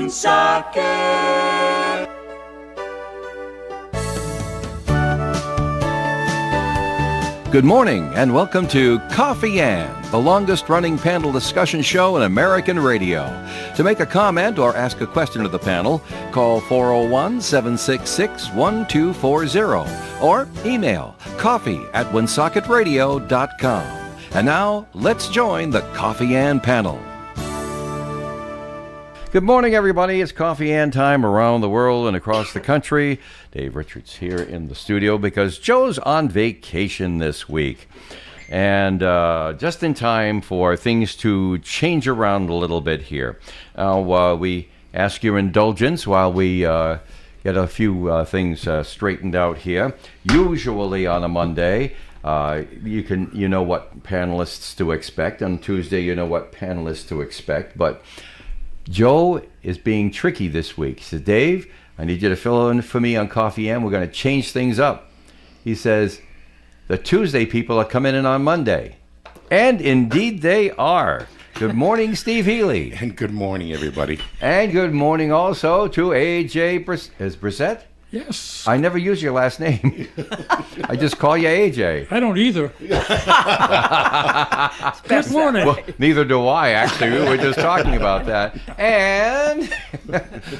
Woonsocket. Good morning and welcome to Coffee Ann, the longest-running panel discussion show in American radio. To make a comment or ask a question of the panel, call 401-766-1240 or email coffee@woonsocketradio.com. And now, let's join the Coffee Ann panel. Good morning, everybody. It's Coffee Ann time around the world and across the country. Dave Richards here in the studio because Joe's on vacation this week. And just in time for things to change around a little bit here. We ask your indulgence while we get a few things straightened out here. Usually on a Monday, you know what panelists to expect. On Tuesday, you know what panelists to expect. But Joe is being tricky this week. He says, Dave, I need you to fill in for me on Coffee Ann. We're going to change things up. He says, the Tuesday people are coming in on Monday. And indeed they are. Good morning, Steve Healy. And good morning, everybody. And good morning also to A.J. Brissett. Yes. I never use your last name. I just call you A.J. I don't either. Good morning. Well, neither do I, actually. We were just talking about that. And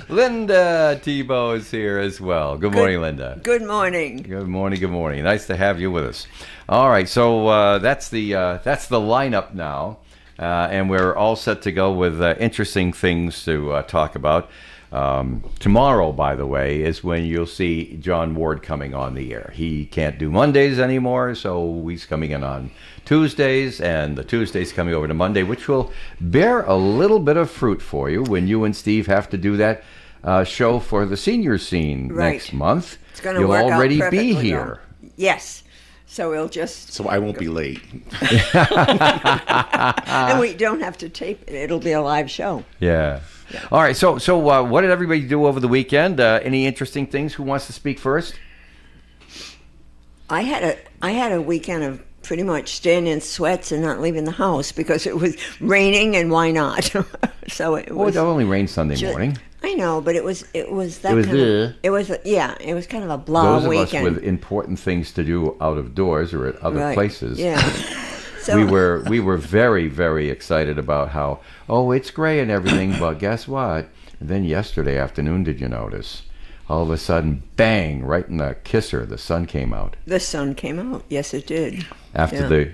Linda Tebow is here as well. Good morning, Linda. Good morning. Good morning, good morning. Nice to have you with us. All right, so that's the lineup now. And we're all set to go with interesting things to talk about. Tomorrow, by the way, is when you'll see John Ward coming on the air. He can't do Mondays anymore, so he's coming in on Tuesdays, and the Tuesday's coming over to Monday, which will bear a little bit of fruit for you when you and Steve have to do that show for the senior scene next month. It's going to work out already perfectly be here. well. Yes. So we'll just... So I won't be late. And we don't have to tape it. It'll be a live show. Yeah. All right. So what did everybody do over the weekend? Any interesting things? Who wants to speak first? I had a weekend of pretty much staying in sweats and not leaving the house because it was raining, and why not? So it was... Well, it only rained Sunday morning. I know, but it was that It was kind of... It was, it was kind of a blah Those weekend. of us with important things to do out of doors or at other places. Yeah. So, we were very, very excited about how, it's gray and everything, but guess what? And then yesterday afternoon, did you notice? All of a sudden, bang, right in the kisser, the sun came out. The sun came out. Yes, it did. After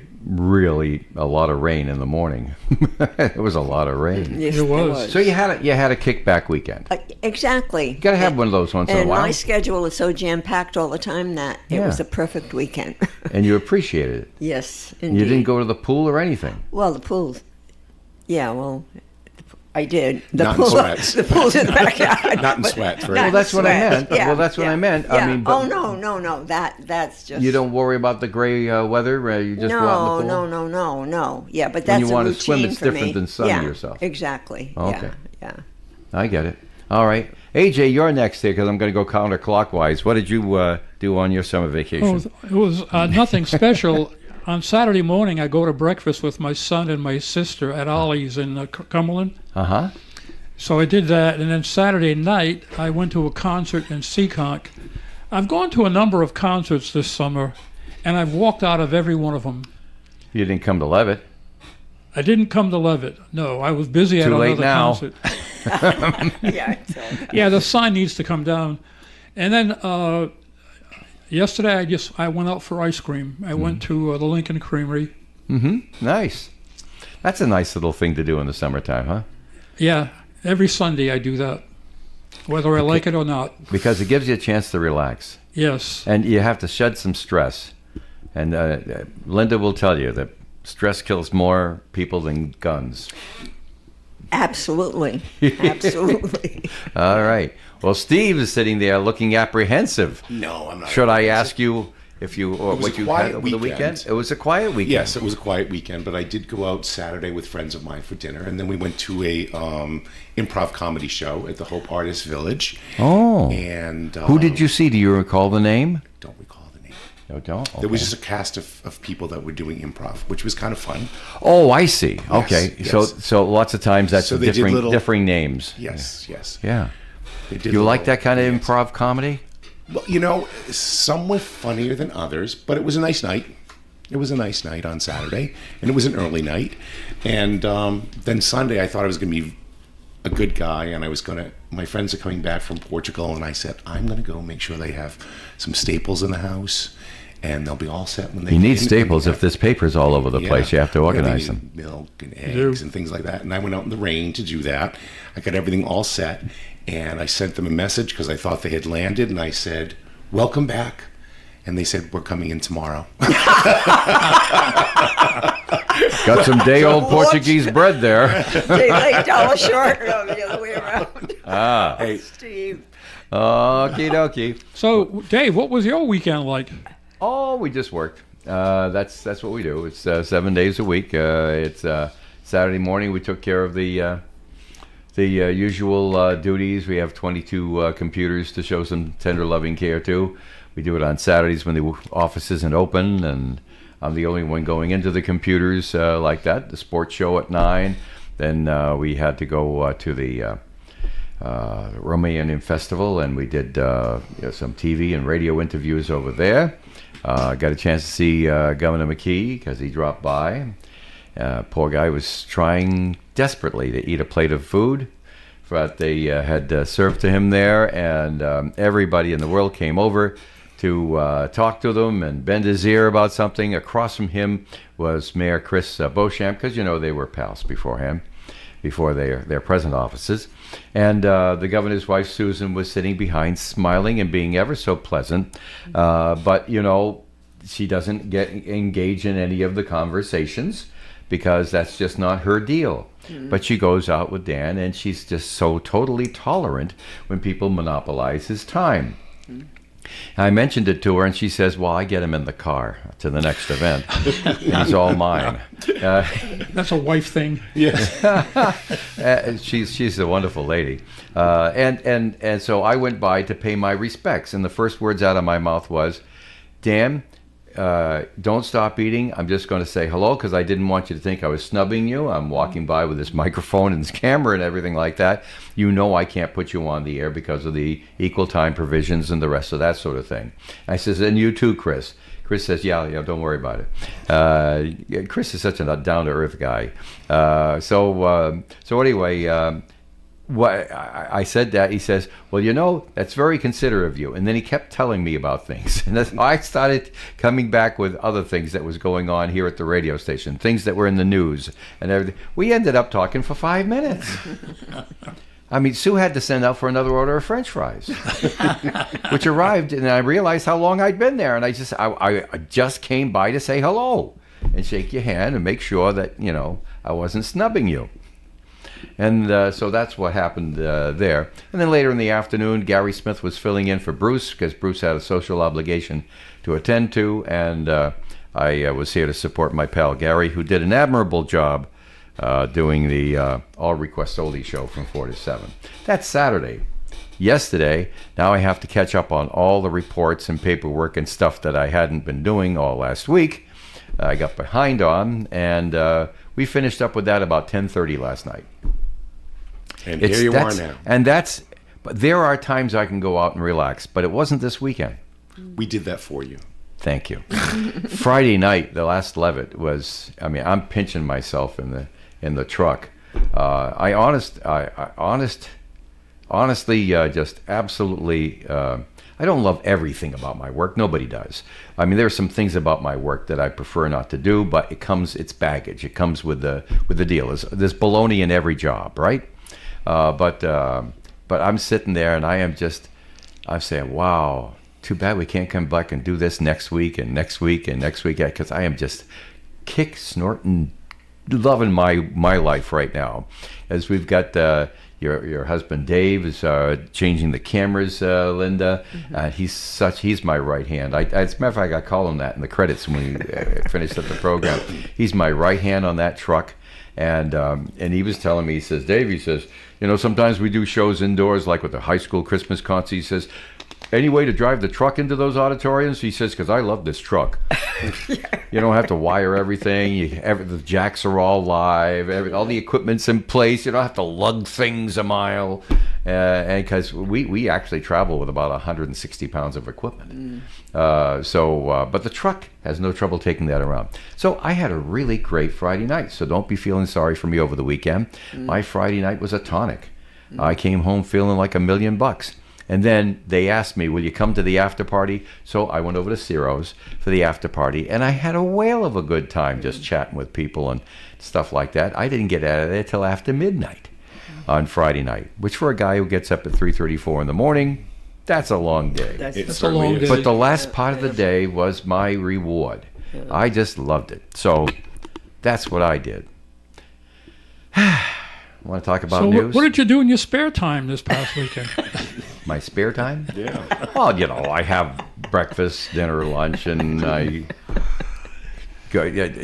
a lot of rain in the morning. It was a lot of rain. Yes, It was. So you had a kickback weekend. Exactly. You got to have one of those once in a And while. my schedule is so jam-packed all the time that it was a perfect weekend. And you appreciated it. Yes, And indeed. you didn't go to the pool or anything. Well, the pool. Yeah, well, I did. Not in sweats. The pool's in the backyard. Not in but sweats, right? not Well, in that's what I sweats. meant. Well, that's what I meant. I Yeah. mean, but- no. That's just... You don't worry about the gray weather? You just go out in the pool? No. Yeah, but When that's you a want to routine swim, it's for different me. than sunning Yeah, yourself. Exactly. Okay. Yeah. I get it. All right. AJ, you're next here because I'm going to go counterclockwise. What did you do on your summer vacation? It was nothing special. On Saturday morning, I go to breakfast with my son and my sister at Ollie's in Cumberland. Uh-huh. So I did that, and then Saturday night, I went to a concert in Seekonk. I've gone to a number of concerts this summer, and I've walked out of every one of them. You didn't come to Levitt. I didn't come to Levitt. No, I was busy at Too late another now. concert. Yeah. Yeah, the sign needs to come down. And then yesterday, I went out for ice cream. I went to the Lincoln Creamery. Mm-hmm. Nice. That's a nice little thing to do in the summertime, huh? Yeah, every Sunday I do that, whether I like it or not. Because it gives you a chance to relax. Yes. And you have to shed some stress. And Linda will tell you that stress kills more people than guns. Absolutely. All right. Well, Steve is sitting there looking apprehensive. No, I'm not. Should I ask you if you or It was what a you quiet had over the weekend? weekend. It was a quiet weekend. Yes, it was a quiet weekend, but I did go out Saturday with friends of mine for dinner, and then we went to a improv comedy show at the Hope Artist Village. Oh. And Who did you see? Do you recall the name? Don't recall the name. No, don't. There was Okay. just a cast of people that were doing improv, which was kind of fun. Oh, I see. Okay, yes. so lots of times that's So they did differing names. Yes, yes. Yeah. They did You like little that kind of things. improv comedy? Well, some were funnier than others, but it was a nice night. It was a nice night on Saturday, and it was an early night. And then Sunday, I thought I was going to be a good guy, and my friends are coming back from Portugal, and I said, I'm going to go make sure they have some staples in the house, and they'll be all set when they You get need in. staples if this paper's all over the Yeah. place. You have to Yeah, organize they them. need milk and do. eggs and things like that. And I went out in the rain to do that. I got everything all set, and I sent them a message because I thought they had landed, and I said, welcome back. And they said, we're coming in tomorrow. Got some day-old Portuguese bread there. They late dollar short, no, the other way around. Hey, Steve. Okie dokie. So, Dave, what was your weekend like? Oh, we just worked. That's what we do. It's 7 days a week. It's Saturday morning. We took care of the usual duties. We have 22 computers to show some tender, loving care to. We do it on Saturdays when the office isn't open, and I'm the only one going into the computers like that. The sports show at 9. Then we had to go to the Romanian Festival, and we did some TV and radio interviews over there. Got a chance to see Governor McKee because he dropped by. Poor guy was trying desperately to eat a plate of food that they had served to him there, and everybody in the world came over to talk to them and bend his ear about something. Across from him was Mayor Chris Beauchamp, because they were pals beforehand, before their present offices. And the governor's wife, Susan, was sitting behind, smiling and being ever so pleasant. But, she doesn't engage in any of the conversations because that's just not her deal. But she goes out with Dan, and she's just so totally tolerant when people monopolize his time. I mentioned it to her, and she says, well, I get him in the car to the next event. And he's all mine. That's a wife thing. She's a wonderful lady. And so I went by to pay my respects, and the first words out of my mouth was, Dan, don't stop eating. I'm just going to say hello because I didn't want you to think I was snubbing you. I'm walking by with this microphone and this camera and everything like that. I can't put you on the air because of the equal time provisions and the rest of that sort of thing. I says, and you too, Chris. Chris says, yeah, don't worry about it. Chris is such a down-to-earth guy. So anyway, I said that. He says, well, that's very considerate of you. And then he kept telling me about things. And I started coming back with other things that was going on here at the radio station, things that were in the news and everything. We ended up talking for 5 minutes. I mean, Sue had to send out for another order of French fries, which arrived, and I realized how long I'd been there. And I just came by to say hello and shake your hand and make sure that, I wasn't snubbing you. And so that's what happened there. And then later in the afternoon, Gary Smith was filling in for Bruce because Bruce had a social obligation to attend to. And I was here to support my pal Gary, who did an admirable job doing the All Request Only show from 4 to 7. That's Saturday. Yesterday, now I have to catch up on all the reports and paperwork and stuff that I hadn't been doing all last week. I got behind on, and we finished up with that about 10:30 last night. And here you are now. But there are times I can go out and relax, but it wasn't this weekend. We did that for you. Thank you. Friday night, the last Levitt was, I'm pinching myself in the truck. I honestly just absolutely, I don't love everything about my work. Nobody does. There are some things about my work that I prefer not to do, but it's baggage. It comes with the deal. There's baloney in every job, right? But I'm sitting there and I'm saying, wow, too bad we can't come back and do this next week and next week and next week, because I am just snorting, loving my life right now. As we've got your husband Dave is changing the cameras, Linda. He's my right hand. As a matter of fact, I call him that in the credits when we finished up the program. He's my right hand on that truck. And he was telling me, he says, Dave, sometimes we do shows indoors, like with the high school Christmas concert. He says, any way to drive the truck into those auditoriums? He says, because I love this truck. You don't have to wire everything. The jacks are all live. All the equipment's in place. You don't have to lug things a mile. And because we actually travel with about 160 pounds of equipment. But the truck has no trouble taking that around. So I had a really great Friday night. So don't be feeling sorry for me over the weekend. My Friday night was a tonic. I came home feeling like $1 million. And then they asked me, will you come to the after party? So I went over to Ciro's for the after party, and I had a whale of a good time just chatting with people and stuff like that. I didn't get out of there till after midnight on Friday night, which for a guy who gets up at 3:34 in the morning, that's a long day. That's a long day. But the last part of the day was my reward. I just loved it. So that's what I did. Want to talk about So news? what did you do in your spare time this past weekend? My spare time? Yeah. Well, I have breakfast, dinner, lunch, and I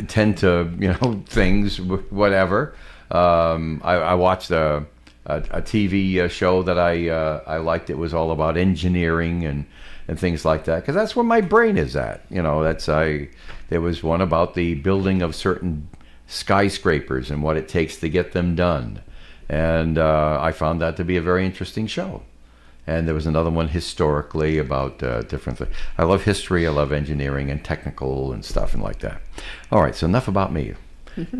tend to, things, whatever. I watched a TV show that I liked. It was all about engineering and things like that, because that's where my brain is at. There was one about the building of certain skyscrapers and what it takes to get them done. And I found that to be a very interesting show. And there was another one historically about different things. I love history, I love engineering and technical and stuff and like that. All right, so enough about me.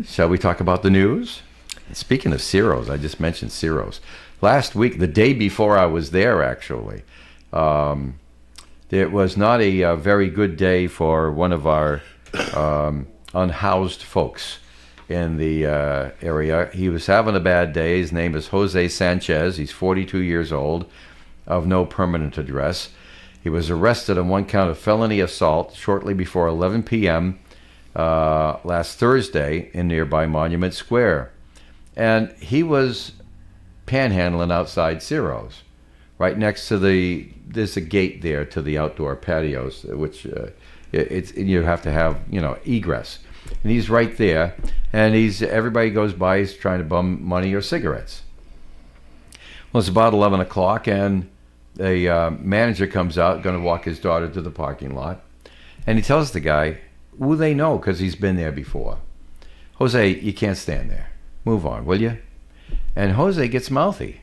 Shall we talk about the news? Speaking of Ciro's, I just mentioned Ciro's. Last week, the day before I was there, actually, it was not a very good day for one of our unhoused folks in the area. He was having a bad day. His name is Jose Sanchez. He's 42 years old, of no permanent address. He was arrested on one count of felony assault shortly before 11 p.m. Last Thursday in nearby Monument Square. And he was panhandling outside Ciro's, right next to there's a gate there to the outdoor patios, which you have to have, egress. And he's right there, and everybody goes by, he's trying to bum money or cigarettes. Well, it's about 11 o'clock, and a manager comes out, going to walk his daughter to the parking lot, and he tells the guy who they know because he's been there before, Jose, you can't stand there. Move on, will you? And Jose gets mouthy.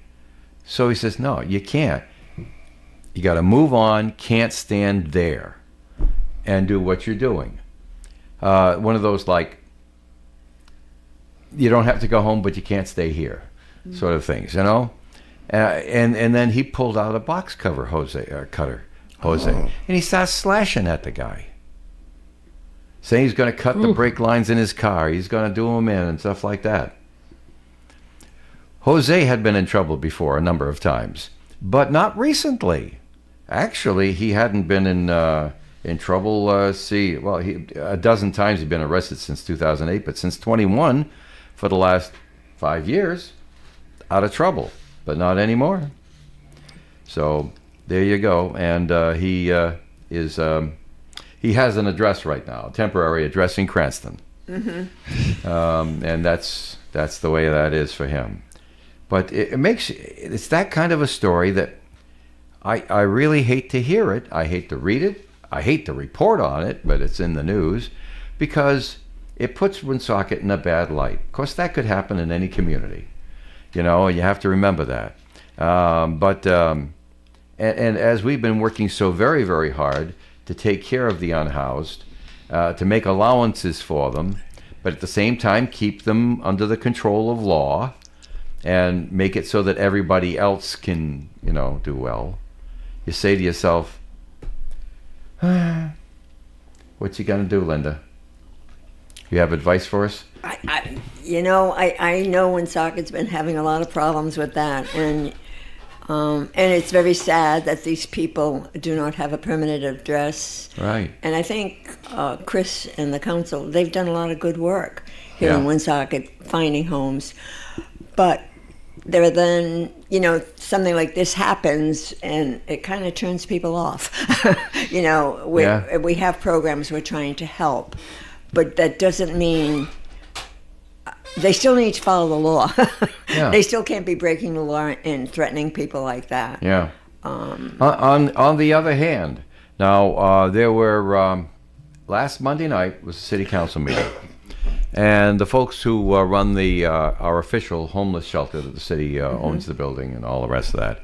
So he says, no, you can't. You got to move on, can't stand there, and do what you're doing. One of those, like, you don't have to go home, but you can't stay here, sort of things, And then he pulled out a box cover, cutter, and he starts slashing at the guy, saying he's going to cut the brake lines in his car, he's going to do them in and stuff like that. Jose had been in trouble before a number of times, but not recently. Actually, he hadn't been in trouble. A dozen times he'd been arrested since 2008, but since 21, for the last 5 years, out of trouble, but not anymore. So there you go. And he has an address right now, a temporary address in Cranston, and that's the way that is for him. But it's that kind of a story that I really hate to hear it. I hate to read it. I hate to report on it, but it's in the news because it puts Woonsocket in a bad light. Of course, that could happen in any community, and you have to remember that. And as we've been working so very, very hard to take care of the unhoused, to make allowances for them, but at the same time keep them under the control of law and make it so that everybody else can, do well. You say to yourself, what's he going to do, Linda? You have advice for us? I know Woonsocket's been having a lot of problems with that, and it's very sad that these people do not have a permanent address. Right. And I think Chris and the council, they've done a lot of good work here in Woonsocket, finding homes. But then, something like this happens, and it kind of turns people off. We have programs we're trying to help, but that doesn't mean they still need to follow the law. They still can't be breaking the law and threatening people like that. Yeah. On the other hand, now there were last Monday night was a city council meeting, and the folks who run the our official homeless shelter that the city owns the building and all the rest of that,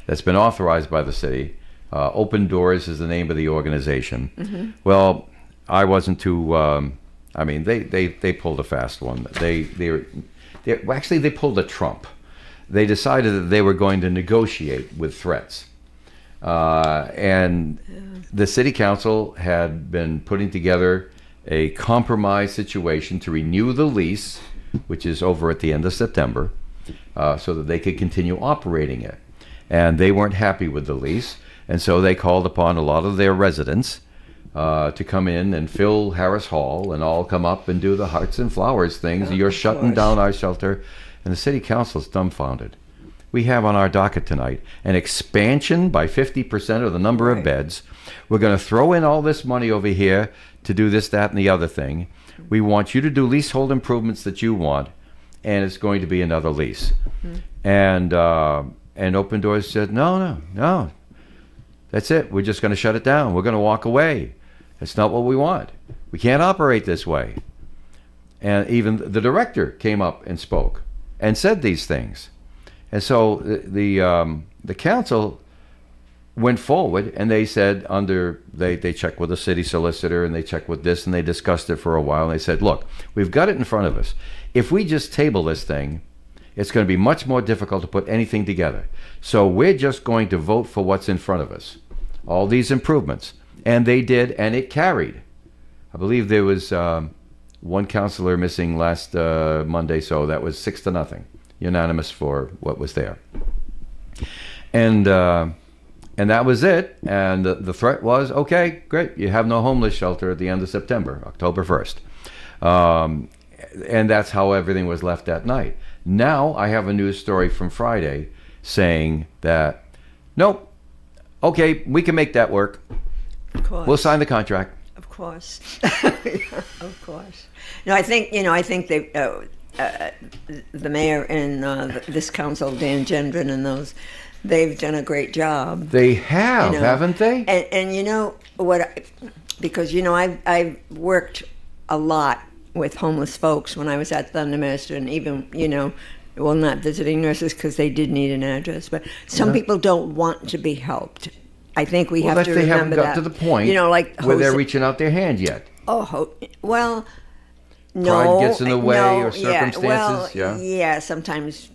that's been authorized by the city. Open Doors is the name of the organization. Well, I wasn't too. I mean, they pulled a fast one. They actually they pulled a Trump. They decided that they were going to negotiate with threats. And the city council had been putting together a compromise situation to renew the lease, which is over at the end of September, so that they could continue operating it. And they weren't happy with the lease, and so they called upon a lot of their residents to come in and fill Harris Hall and all come up and do the hearts and flowers things. You're shutting down our shelter. And the city council is dumbfounded. We have on our docket tonight an expansion by 50% of the number of beds. We're going to throw in all this money over here to do this, that, and the other thing. We want you to do leasehold improvements that you want, and it's going to be another lease. And Open Doors said, no. That's it. We're just going to shut it down. We're going to walk away. That's not what we want. We can't operate this way. And even the director came up and spoke and said these things. And so the council went forward, and they said they checked with the city solicitor, and they checked with this, and they discussed it for a while, and they said, look, we've got it in front of us. If we just table this thing, it's going to be much more difficult to put anything together. So we're just going to vote for what's in front of us, all these improvements. And they did, and it carried. I believe there was one councilor missing last Monday, so that was 6-0, unanimous for what was there. And that was it. And the threat was, okay, great, you have no homeless shelter at the end of September, October 1st. And that's how everything was left that night. Now I have a news story from Friday saying that, nope, okay, we can make that work. Of course. We'll sign the contract. Of course. Of course. No, I think they, the mayor and this council, Dan Gendron and those, they've done a great job. They have, haven't they? And you know what? Because I've worked a lot with homeless folks when I was at Thundermaster, and even not visiting nurses because they did need an address, but some people don't want to be helped. I think we have to remember that. They haven't got to the point where they're reaching out their hand yet. Well, no. Pride gets in the way, or circumstances. Yeah, sometimes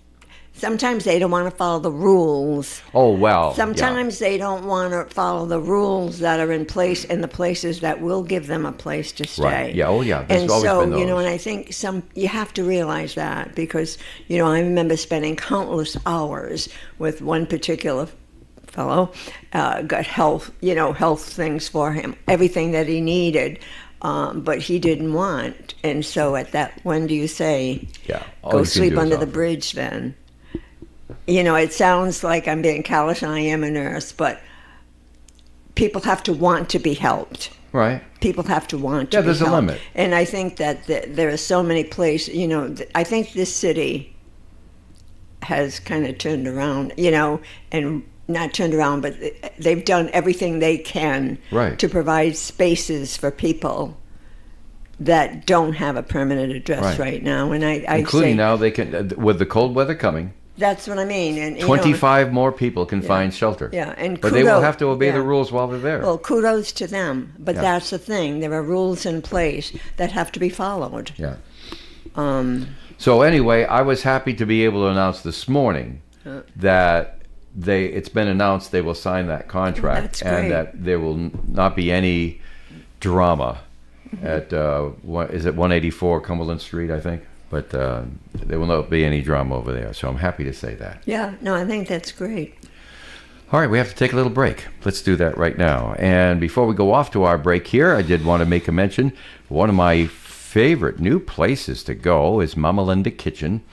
they don't want to follow the rules. Oh, well. Sometimes they don't want to follow the rules that are in place in the places that will give them a place to stay. Right. Yeah. Oh, yeah. There's always been those. And I think you have to realize that because, I remember spending countless hours with one particular fellow, got health things for him, everything that he needed, but he didn't want. And so when do you say, go sleep under the bridge then? It sounds like I'm being callous, and I am a nurse, but people have to want to be helped. Right. People have to want to be helped. Yeah, there's a limit. And I think that there are so many places, I think this city has kind of turned around, and not turned around, but they've done everything they can to provide spaces for people that don't have a permanent address right now. And including now they can, with the cold weather coming. That's what I mean. And 25 more people can find shelter. Yeah, but they will have to obey the rules while they're there. Well, kudos to them. But that's the thing. There are rules in place that have to be followed. Yeah. So anyway, I was happy to be able to announce this morning that it's been announced they will sign that contract, and that there will not be any drama at is it 184 Cumberland Street, I think. But there will not be any drama over there. So I'm happy to say that. Yeah, no, I think that's great. All right, we have to take a little break. Let's do that right now. And before we go off to our break here, I did want to make a mention. One of my favorite new places to go is Mama Linda Kitchen.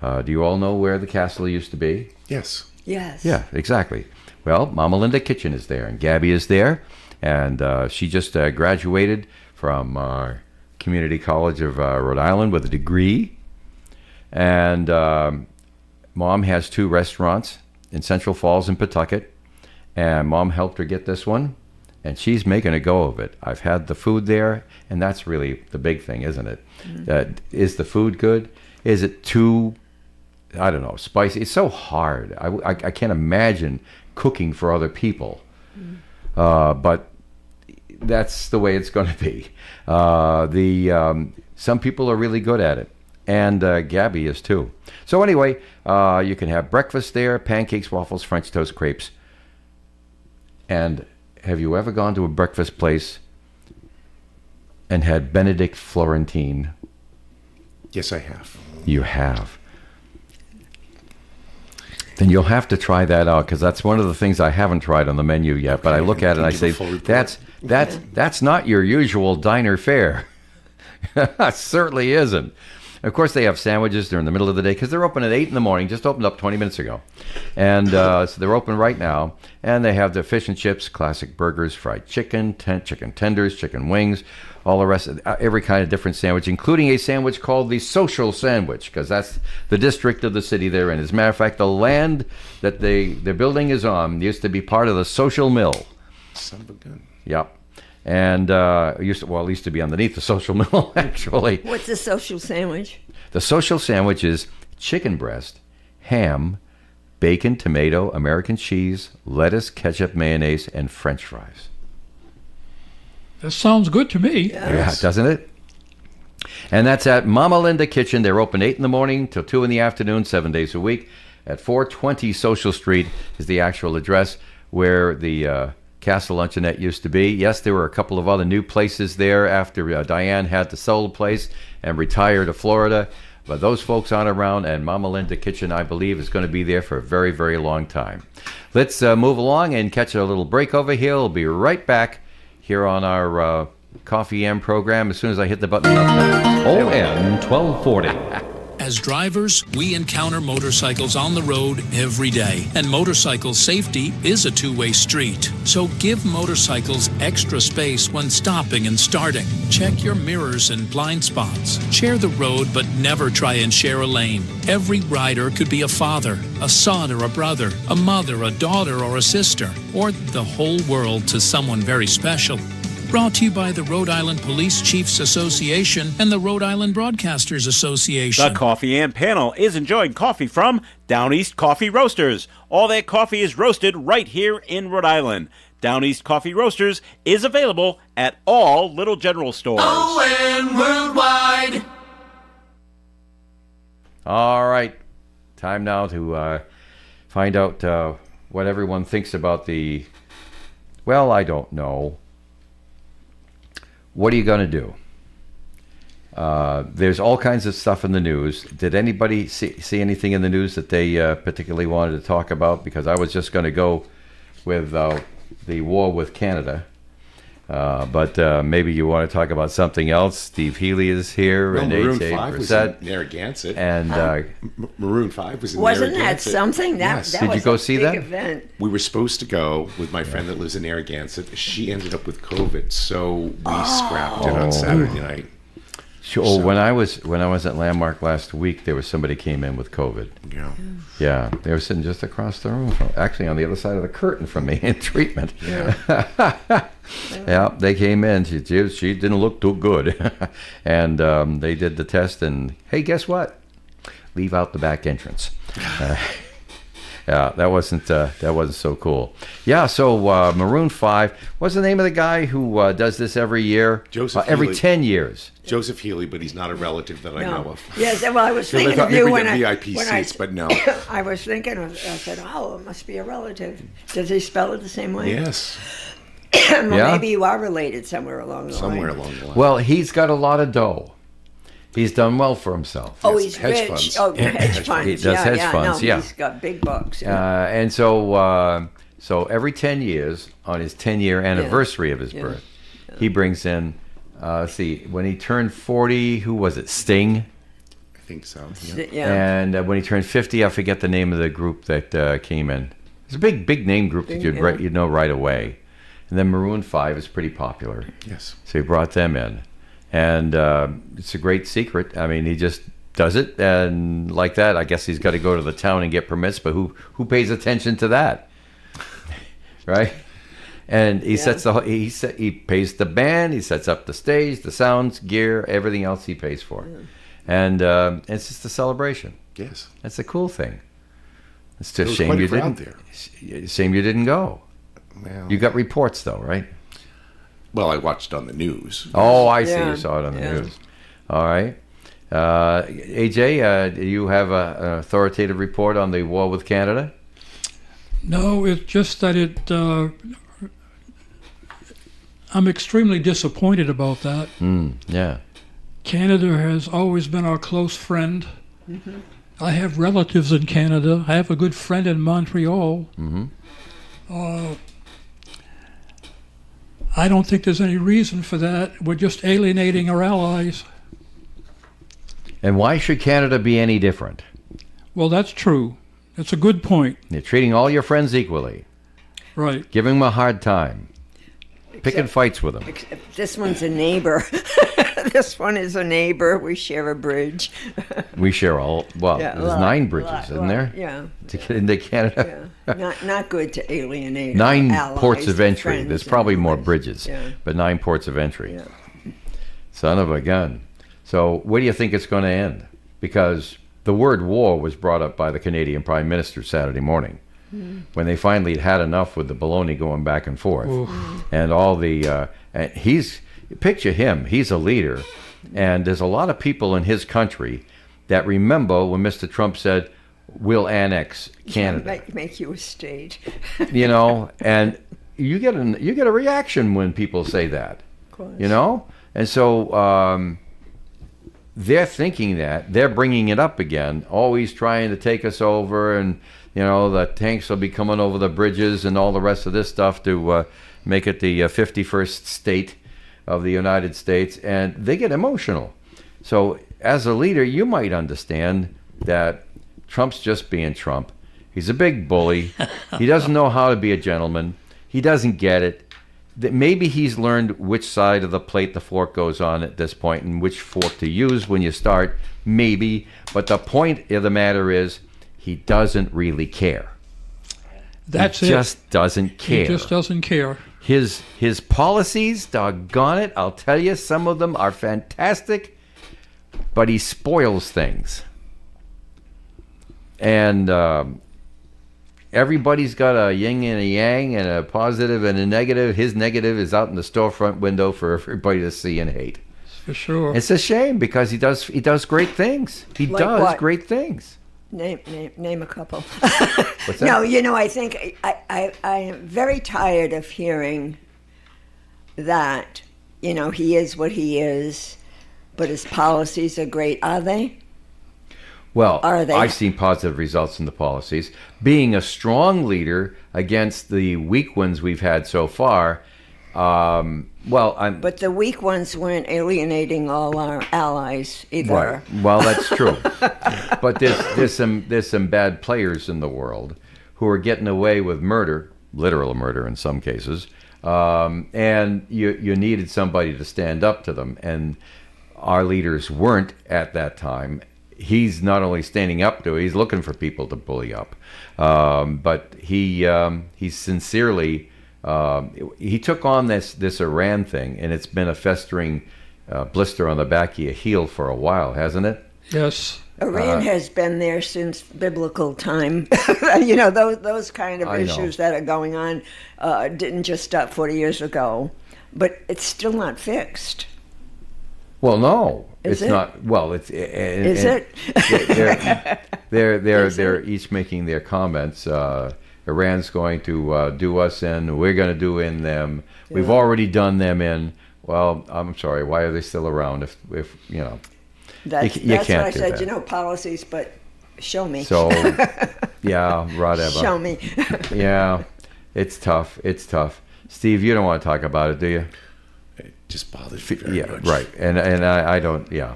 Do you all know where the castle used to be? Yes. Yes. Yeah, exactly. Well, Mama Linda Kitchen is there, and Gabby is there, and she just graduated from Community College of Rhode Island with a degree, and Mom has 2 restaurants in Central Falls and Pawtucket, and Mom helped her get this one, and she's making a go of it. I've had the food there, and that's really the big thing, isn't it? Is the food good? Is it too, I don't know, spicy? It's so hard. I can't imagine cooking for other people, but that's the way it's going to be. Some people are really good at it, and Gabby is too. So anyway, you can have breakfast there: pancakes, waffles, French toast, crepes. And have you ever gone to a breakfast place and had Benedict Florentine? Yes, I have. You have. Then you'll have to try that out, because that's one of the things I haven't tried on the menu yet. But I look at it and I say, that's not your usual diner fare. It certainly isn't. Of course, they have sandwiches during the middle of the day, because they're open at 8 in the morning, just opened up 20 minutes ago. And so they're open right now. And they have their fish and chips, classic burgers, fried chicken, chicken tenders, chicken wings, all the rest, every kind of different sandwich, including a sandwich called the Social Sandwich, because that's the district of the city they're in. As a matter of fact, the land that their building is on used to be part of the Social Mill. Son of a gun. Yep. And it used to be underneath the Social Mill, actually. What's a social sandwich? The Social Sandwich is chicken breast, ham, bacon, tomato, American cheese, lettuce, ketchup, mayonnaise, and French fries. That sounds good to me. Yeah, doesn't it? And that's at Mama Linda Kitchen. They're open 8 in the morning till 2 in the afternoon, 7 days a week. At 420 Social Street is the actual address where the Castle Luncheonette used to be. Yes, there were a couple of other new places there after Diane had to sell the place and retire to Florida. But those folks aren't around, and Mama Linda Kitchen, I believe, is going to be there for a very, very long time. Let's move along and catch a little break over here. We'll be right back here on our Coffee AM program as soon as I hit the button. ON 1240. As drivers, we encounter motorcycles on the road every day, and motorcycle safety is a two-way street. So give motorcycles extra space when stopping and starting. Check your mirrors and blind spots. Share the road, but never try and share a lane. Every rider could be a father, a son or a brother, a mother, a daughter or a sister, or the whole world to someone very special. Brought to you by the Rhode Island Police Chiefs Association and the Rhode Island Broadcasters Association. The Coffee AM panel is enjoying coffee from Down East Coffee Roasters. All their coffee is roasted right here in Rhode Island. Down East Coffee Roasters is available at all Little General stores. ON Worldwide. All right. Time now to find out what everyone thinks about I don't know. What are you going to do? There's all kinds of stuff in the news. Did anybody see anything in the news that they particularly wanted to talk about? Because I was just going to go with the war with Canada. But maybe you want to talk about something else. Steve Healy is here. Well, and Maroon AJ 5 was Brissett. in Narragansett. And Maroon 5 was in Wasn't that Narragansett. something? Yes. That Did you was go a see big that? event. We were supposed to go with my friend that lives in Narragansett. She ended up with COVID, so we scrapped it on Saturday night. Oh, when I was at Landmark last week, there was somebody came in with COVID. Yeah. Yeah, they were sitting just across the room, actually on the other side of the curtain from me in treatment. Yeah, they came in. She didn't look too good, and they did the test. And hey, guess what? Leave out the back entrance. Yeah, that wasn't so cool. Yeah, so Maroon 5. What's the name of the guy who does this every year? Joseph every Healy. 10 years. Joseph Healy, but he's not a relative that I know of. Yes, well, I was So they thinking thought of you maybe when get I VIP when I- seats, but no. I was thinking of. I said, "Oh, it must be a relative." Does he spell it the same way? Yes, Well, Yeah. maybe you are related somewhere along the somewhere line. along the line. Well, he's got a lot of dough. He's done well for himself. Oh, Yes, he's hedge rich. funds. Oh, Yeah, hedge hedge funds. He does hedge funds, no, yeah. He's got big bucks. And so every 10 years, on his 10-year anniversary of his Yeah. birth, he brings in, let's see, when he turned 40, who was it? Sting? I think so. Yeah. Yeah. And when he turned 50, I forget the name of the group that came in. It's a big name group that you'd know right away. And then Maroon 5 is pretty popular. Yes. So he brought them in. And it's a great secret. I mean, he just does it. And like that, I guess he's got to go to the town and get permits. But who pays attention to that? right? And he he pays the band, he sets up the stage, the sounds, gear, everything else he pays for, and it's just a celebration. Yes. That's a cool thing. It's There just was shame quite a you crowd didn't. Shame you didn't go. Well, You got reports though, right? well, I watched on the news. Oh, I see. Yeah. You saw it on the Yeah. news. All right. AJ, do you have an authoritative report on the war with Canada? No, it's just that I'm extremely disappointed about that. Yeah. Canada has always been our close friend. I have relatives in Canada. I have a good friend in Montreal. I don't think there's any reason for that. We're just alienating our allies. And why should Canada be any different? Well, that's true. That's a good point. You're treating all your friends equally, Right. giving them a hard time, picking Except- fights with them. Except this one's a neighbor. This one is a neighbor. We share a bridge. We share all, well, Yeah, there's lot, 9 bridges, lot, isn't there? Yeah. To get into Canada? Yeah. Not good to alienate 9 our allies, ports of entry. friends, There's and probably more allies. bridges, Yeah. but 9 ports of entry. Yeah. Son of a gun. So where do you think it's going to end? Because the word war was brought up by the Canadian Prime Minister Saturday morning when they finally had enough with the baloney going back and forth. And all the, and picture him, he's a leader. And there's a lot of people in his country that remember when Mr. Trump said, we'll annex Canada. Make you a state. You know, and you get a reaction when people say that, course. you know, and so they're thinking that they're bringing it up again, always trying to take us over, and you know the tanks will be coming over the bridges and all the rest of this stuff to make it the 51st state of the United States, and they get emotional. So as a leader, you might understand that Trump's just being Trump. He's a big bully. He doesn't know how to be a gentleman. He doesn't get it. That maybe he's learned which side of the plate the fork goes on at this point and which fork to use when you start. Maybe. But the point of the matter is he doesn't really care. That's he it. just doesn't care. He just doesn't care. His policies, doggone it, I'll tell you, some of them are fantastic, but he spoils things. And everybody's got a yin and a yang and a positive and a negative. His negative is out in the storefront window for everybody to see and hate. For sure. It's a shame because he does great things. He Like does what? great things. Name a couple. What's that? No, you know, I think I am very tired of hearing that, you know, he is what he is, but his policies are great. Are they? Well, Are they? I've seen positive results in the policies. Being a strong leader against the weak ones we've had so far, But the weak ones weren't alienating all our allies either. right. Well, that's true. But there's some bad players in the world who are getting away with murder, literal murder in some cases, and you needed somebody to stand up to them, and our leaders weren't at that time. He's not only standing up to it, he's looking for people to bully up. But he's sincerely, he took on this Iran thing, and it's been a festering blister on the back of your heel for a while, hasn't it? Yes. Iran has been there since biblical time. You know, those kind of I know. issues that are going on didn't just start 40 years ago, but it's still not fixed. Well, no, Is it's it? not. Well, it's Is it? They're each making their comments. Iran's going to do us in. We're going to do in them. We've already done them in. Well, I'm sorry. Why are they still around? If you know. That's You what can't I do said. that. You know, policies, but show me. So, yeah, whatever. Show me. Yeah, it's tough. It's tough. Steve, you don't want to talk about it, do you? It just bothers me very Yeah, much. right. And I don't. Yeah,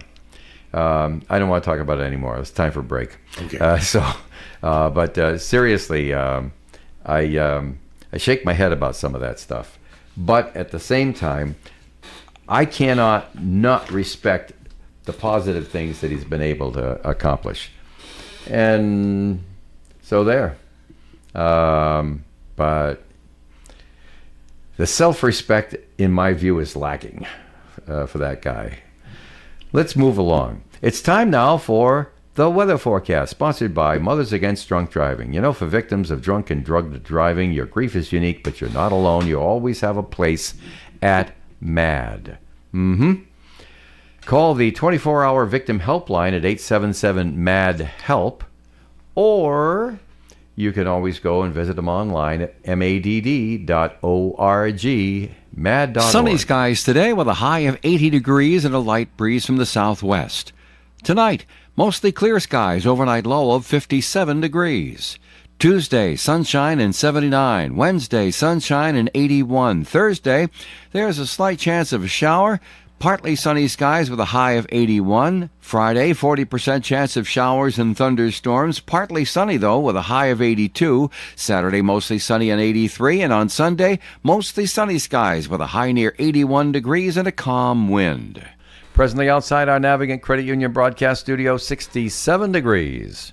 I don't want to talk about it anymore. It's time for a break. Okay. But seriously, I shake my head about some of that stuff. But at the same time, I cannot not respect the positive things that he's been able to accomplish. And so there. But The self-respect, in my view, is lacking for that guy. Let's move along. It's time now for the weather forecast, sponsored by Mothers Against Drunk Driving. You know, for victims of drunk and drugged driving, your grief is unique, but you're not alone. You always have a place at MAD. Call the 24-hour victim helpline at 877-MAD-HELP, or you can always go and visit them online at madd.org, mad.org. Sunny skies today with a high of 80 degrees and a light breeze from the southwest. Tonight, mostly clear skies, overnight low of 57 degrees. Tuesday, sunshine and 79. Wednesday, sunshine and 81. Thursday, there's a slight chance of a shower. Partly sunny skies with a high of 81. Friday, 40% chance of showers and thunderstorms. Partly sunny, though, with a high of 82. Saturday, mostly sunny and 83. And on Sunday, mostly sunny skies with a high near 81 degrees and a calm wind. Presently outside our Navigant Credit Union broadcast studio, 67 degrees.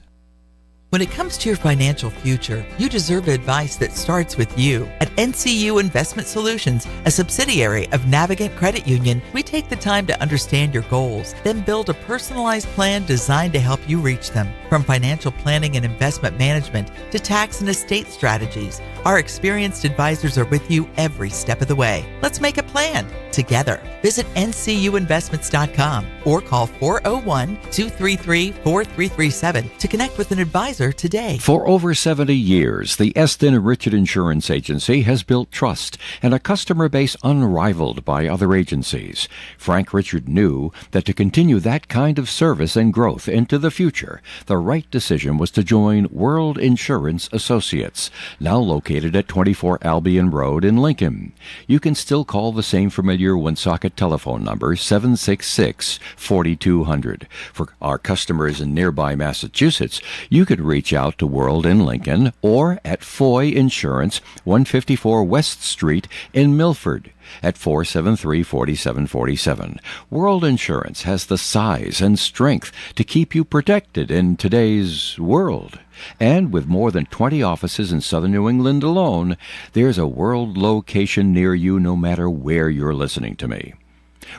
When it comes to your financial future, you deserve advice that starts with you. At NCU Investment Solutions, a subsidiary of Navigant Credit Union, we take the time to understand your goals, then build a personalized plan designed to help you reach them. From financial planning and investment management to tax and estate strategies, our experienced advisors are with you every step of the way. Let's make a plan together. Visit ncuinvestments.com or call 401-233-4337 to connect with an advisor today. For over 70 years, the Eston Richard Insurance Agency has built trust and a customer base unrivaled by other agencies. Frank Richard knew that to continue that kind of service and growth into the future, the right decision was to join World Insurance Associates, now located at 24 Albion Road in Lincoln. You can still call the same familiar Woonsocket telephone number, 766-4200. For our customers in nearby Massachusetts, you could reach out to World in Lincoln or at Foy Insurance, 154 West Street in Milford at 473-4747. World Insurance has the size and strength to keep you protected in today's world. And with more than 20 offices in southern New England alone, there's a World location near you no matter where you're listening to me.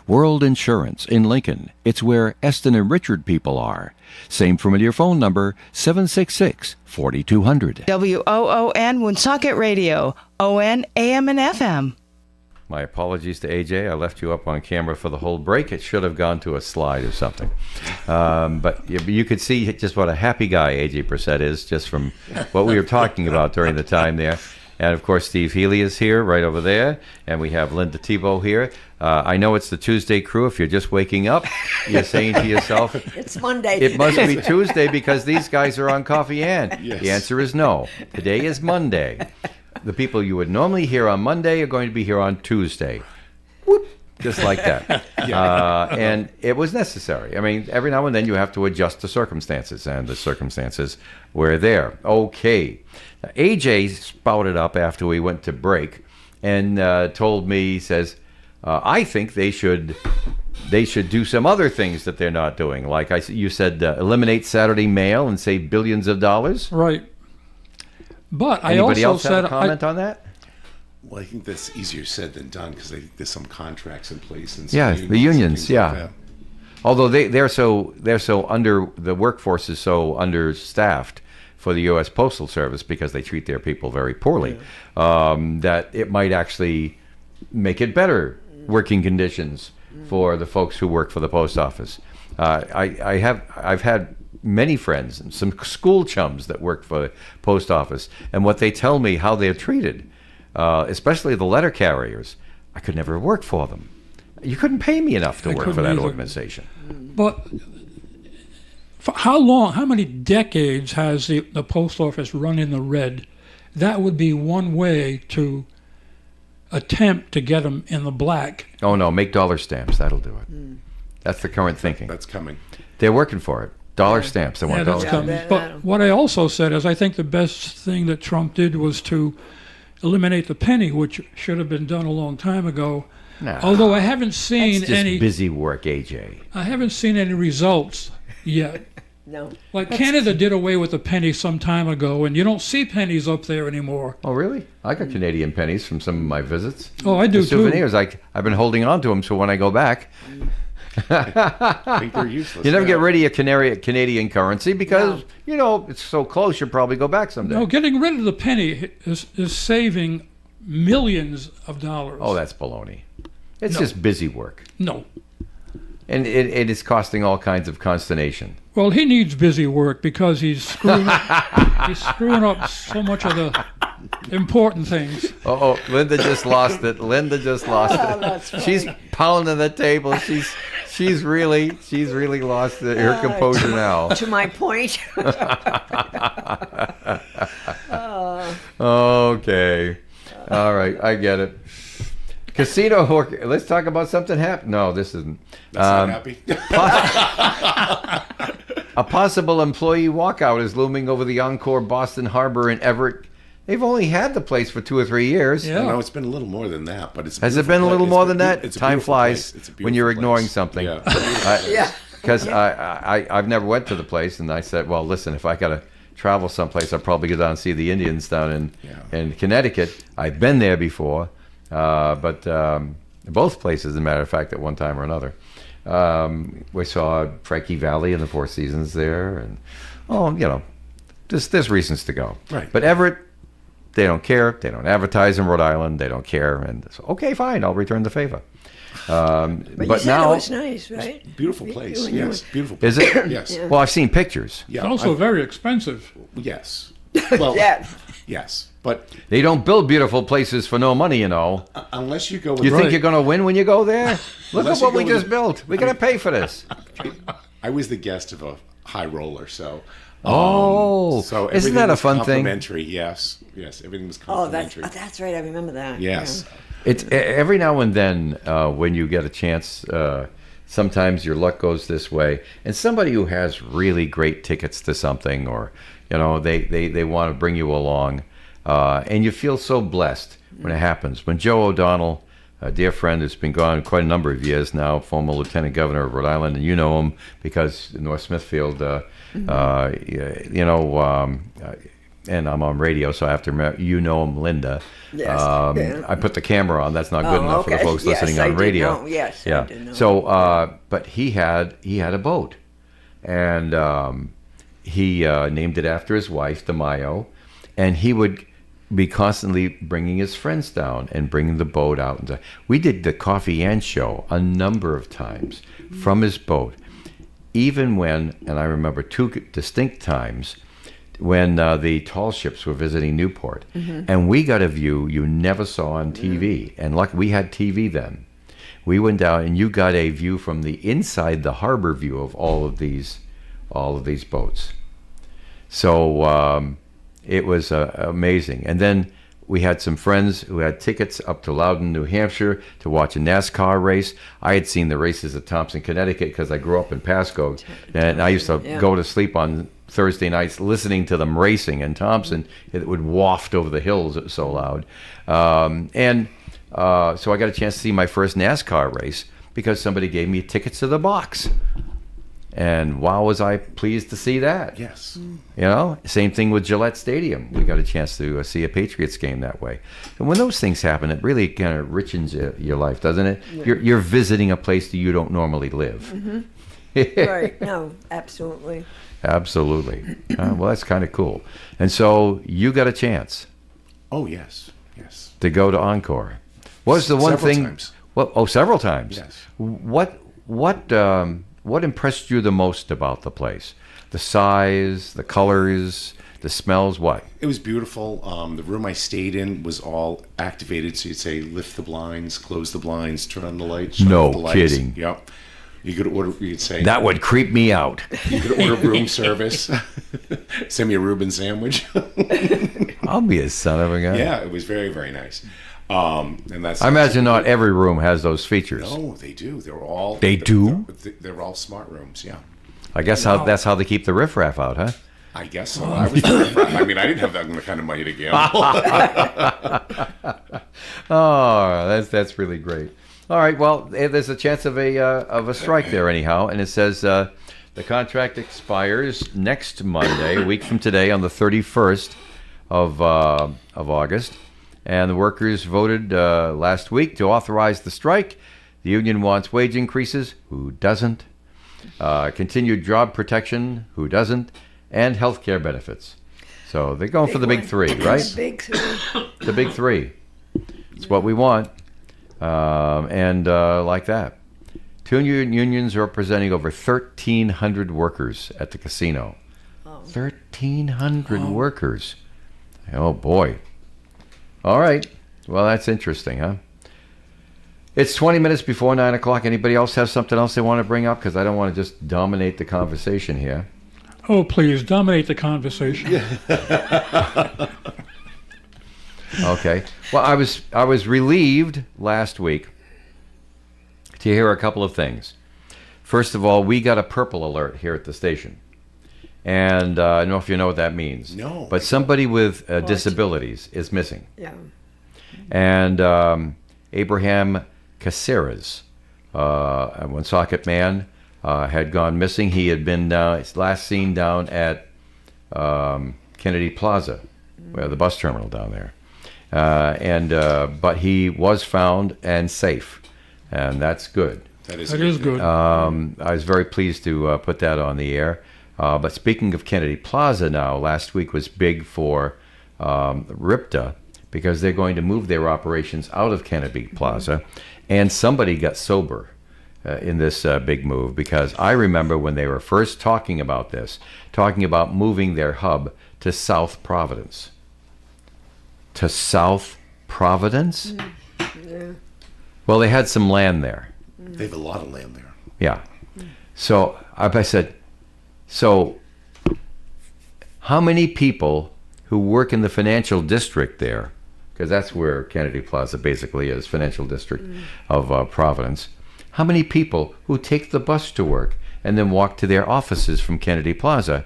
World Insurance in Lincoln. It's where Eston and Richard people are. Same familiar phone number, 766-4200. WOON Woonsocket Radio, ON, AM, and FM. My apologies to AJ. I left you up on camera for the whole break. It should have gone to a slide or something. But you could see just what a happy guy AJ Brissett is just from what we were talking about during the time there. And, of course, Steve Healy is here right over there. And we have Linda Tebow here. I know it's the Tuesday crew. If you're just waking up, you're saying to yourself, It's Monday. it must be Tuesday because these guys are on Coffee and. Yes. The answer is no. Today is Monday. The people you would normally hear on Monday are going to be here on Tuesday. Whoop, just like that. And it was necessary. I mean, every now and then you have to adjust to circumstances, and the circumstances were there. Okay. Now, AJ spouted up after we went to break and told me, he says, I think they should do some other things that they're not doing. Like you said, eliminate Saturday mail and save billions of dollars. Right. But Anybody I else also have said a comment on that? Well, I think that's easier said than done because I think there's some contracts in place and Yeah, some the unions, and things yeah. like that. Although they're so under, the workforce is so understaffed for the U.S. Postal Service because they treat their people very poorly, that it might actually make it better working conditions for the folks who work for the post office. I've had many friends and some school chums that work for the post office, and what they tell me how they're treated, especially the letter carriers, I could never work for them. You couldn't pay me enough to I work for couldn't that either. organization. But for how many decades has the post office run in the red? That would be one way to attempt to get them in the black. Oh no, make dollar stamps. That'll do it. That's the current thinking. That's coming. They're working for it. Dollar stamps. They want Yeah, dollar that's stamps. coming. But what I also said is I think the best thing that Trump did was to eliminate the penny, which should have been done a long time ago. Nah, Although I haven't seen it's just any busy work, AJ. I haven't seen any results yet. No. Like Canada did away with the penny some time ago, and you don't see pennies up there anymore. Oh, really? I got Canadian pennies from some of my visits. Oh, I do The too. souvenirs. I've been holding on to them, so when I go back, I think they're useless. you never now. get rid of your Canadian currency because, it's so close, you'll probably go back someday. No, getting rid of the penny is saving millions of dollars. Oh, that's baloney. It's just busy work. No. And it is costing all kinds of consternation. Well, he needs busy work because he's screwing up so much of the important things. Oh, Linda just lost it. Linda just lost it. That's funny. She's pounding the table. She's really lost her composure now. To my point. Okay. All right, I get it. Casino work. Let's talk about something happen. No, this isn't. That's not happy. A possible employee walkout is looming over the Encore Boston Harbor in Everett. They've only had the place for 2 or 3 years. Yeah. No, it's been a little more than that, but it's. Has it been a little more than that? It's a Time beautiful flies place. It's a when you're beautiful ignoring place. something. Yeah. Yeah. Because I've never went to the place, and I said, well, listen, if I got to travel someplace, I'll probably go down and see the Indians down in Connecticut. I've been there before, but both places, as a matter of fact, at one time or another. We saw Frankie Valley and the Four Seasons there, and there's reasons to go. Right. But Everett, they don't care. They don't advertise in Rhode Island. They don't care. And so, okay, fine, I'll return the favor. But you said now, it was nice, right? Beautiful place. You- Yes, beautiful place. is it? Yes. Yeah. Well, I've seen pictures. Yeah. It's also very expensive. Yes. Well, Yeah. yes. But They don't build beautiful places for no money, unless you go with You think Right. you're going to win when you go there? Look Unless at what you we go with just built. We're going to pay for this. I was the guest of a high roller, so. Oh, so isn't that everything a was fun thing? complimentary. Yes, everything was Oh, complimentary. that's right. I remember that. Yes, It's every now and then when you get a chance. Sometimes your luck goes this way, and somebody who has really great tickets to something, or they want to bring you along, and you feel so blessed when it happens. When Joe O'Donnell, a dear friend who's been gone quite a number of years now, former Lieutenant Governor of Rhode Island, and you know him because North Smithfield, and I'm on radio, so I have to remember, him, Linda. Yes. Yeah. I put the camera on. That's not good enough for the okay. folks Yes, listening I on did radio. know. Yes, yeah. I did know. So, but he had a boat, and he named it after his wife, DeMaio, and he would be constantly bringing his friends down and bringing the boat out. And we did the Coffee and Show a number of times from his boat, even when, and I remember 2 distinct times, when the tall ships were visiting Newport, and we got a view you never saw on TV. And luckily, we had TV then. We went down, and you got a view from the inside the harbor view of all of these boats. So it was amazing. And then we had some friends who had tickets up to Loudon, New Hampshire, to watch a NASCAR race. I had seen the races at Thompson, Connecticut, because I grew up in Pasco, and I used to go to sleep on Thursday nights listening to them racing in Thompson. It would waft over the hills, it was so loud. So I got a chance to see my first NASCAR race because somebody gave me tickets to the box. And wow, was I pleased to see that. yes. Same thing with Gillette Stadium. We got a chance to see a Patriots game that way. And when those things happen, it really kind of richens your life, doesn't it? Yeah. You're visiting a place that you don't normally live. Right. No, absolutely. Absolutely. Well, that's kind of cool. And so you got a chance Oh yes, yes. to go to Encore. What was the one Several thing? times. Well, several times. Yes. What impressed you the most about the place? The size, the colors, the smells. What? It was beautiful. The room I stayed in was all activated, so you'd say lift the blinds, close the blinds, turn on the lights. Shut No off the lights. kidding. Yep. You could order. You'd say That would creep me out. You could order room service. Send me a Reuben sandwich. I'll be a son of a gun. Yeah, it was very, very nice. And that's. I imagine not every room has those features. No, they do. They're all. They do? They're all smart rooms. Yeah. I guess that's how they keep the riffraff out, huh? I guess so. I was. I mean, I didn't have that kind of money to gamble. Oh, that's really great. All right. Well, there's a chance of a strike there anyhow, and it says the The contract expires next Monday, a week from today, on the 31st of August. And the workers voted last week to authorize the strike. The union wants wage increases. Who doesn't? Continued job protection. Who doesn't? And health care benefits. So they're going for the big three, right? The big three. The big three. It's what we want. Like that. Two unions are representing over 1,300 workers at the casino. 1,300 workers. Oh, boy. All right. Well, that's interesting, huh? It's 20 minutes before 9 o'clock. Anybody else have something else they want to bring up? Because I don't want to just dominate the conversation here. Oh, please, dominate the conversation. Okay. Well, I was relieved last week to hear a couple of things. First of all, we got a purple alert here at the station. And I don't know if you know what that means. No. But somebody with disabilities is missing. Yeah. And Abraham Caceres, a Woonsocket man, had gone missing. He had been last seen down at Kennedy Plaza, where the bus terminal down there. But he was found and safe. And that's good. That is good. I was very pleased to put that on the air. But speaking of Kennedy Plaza now, last week was big for RIPTA because they're going to move their operations out of Kennedy Plaza. And somebody got sober in this big move, because I remember when they were first talking about this, talking about moving their hub to South Providence. To South Providence? Yeah. Well, they had some land there. They have a lot of land there. Yeah. So I said, so how many people who work in the financial district there, because that's where Kennedy Plaza basically is, financial district of Providence, how many people who take the bus to work and then walk to their offices from Kennedy Plaza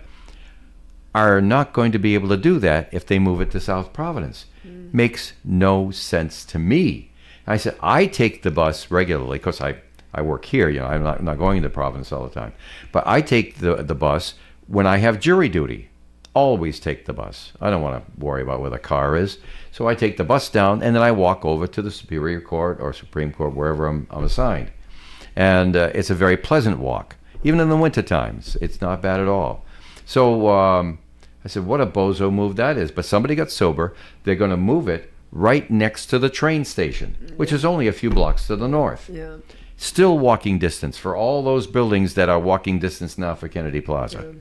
are not going to be able to do that if they move it to South Providence? Makes no sense to me. I said, I take the bus regularly because I work here. You know, I'm not going to Providence all the time. But I take the bus when I have jury duty. Always take the bus. I don't want to worry about where the car is. So I take the bus down, and then I walk over to the Superior Court or Supreme Court, wherever I'm assigned. And it's a very pleasant walk. Even in the winter times, it's not bad at all. So I said, what a bozo move that is. But somebody got sober. They're going to move it right next to the train station, which is only a few blocks to the north. Yeah. Still walking distance for all those buildings that are walking distance now for Kennedy Plaza.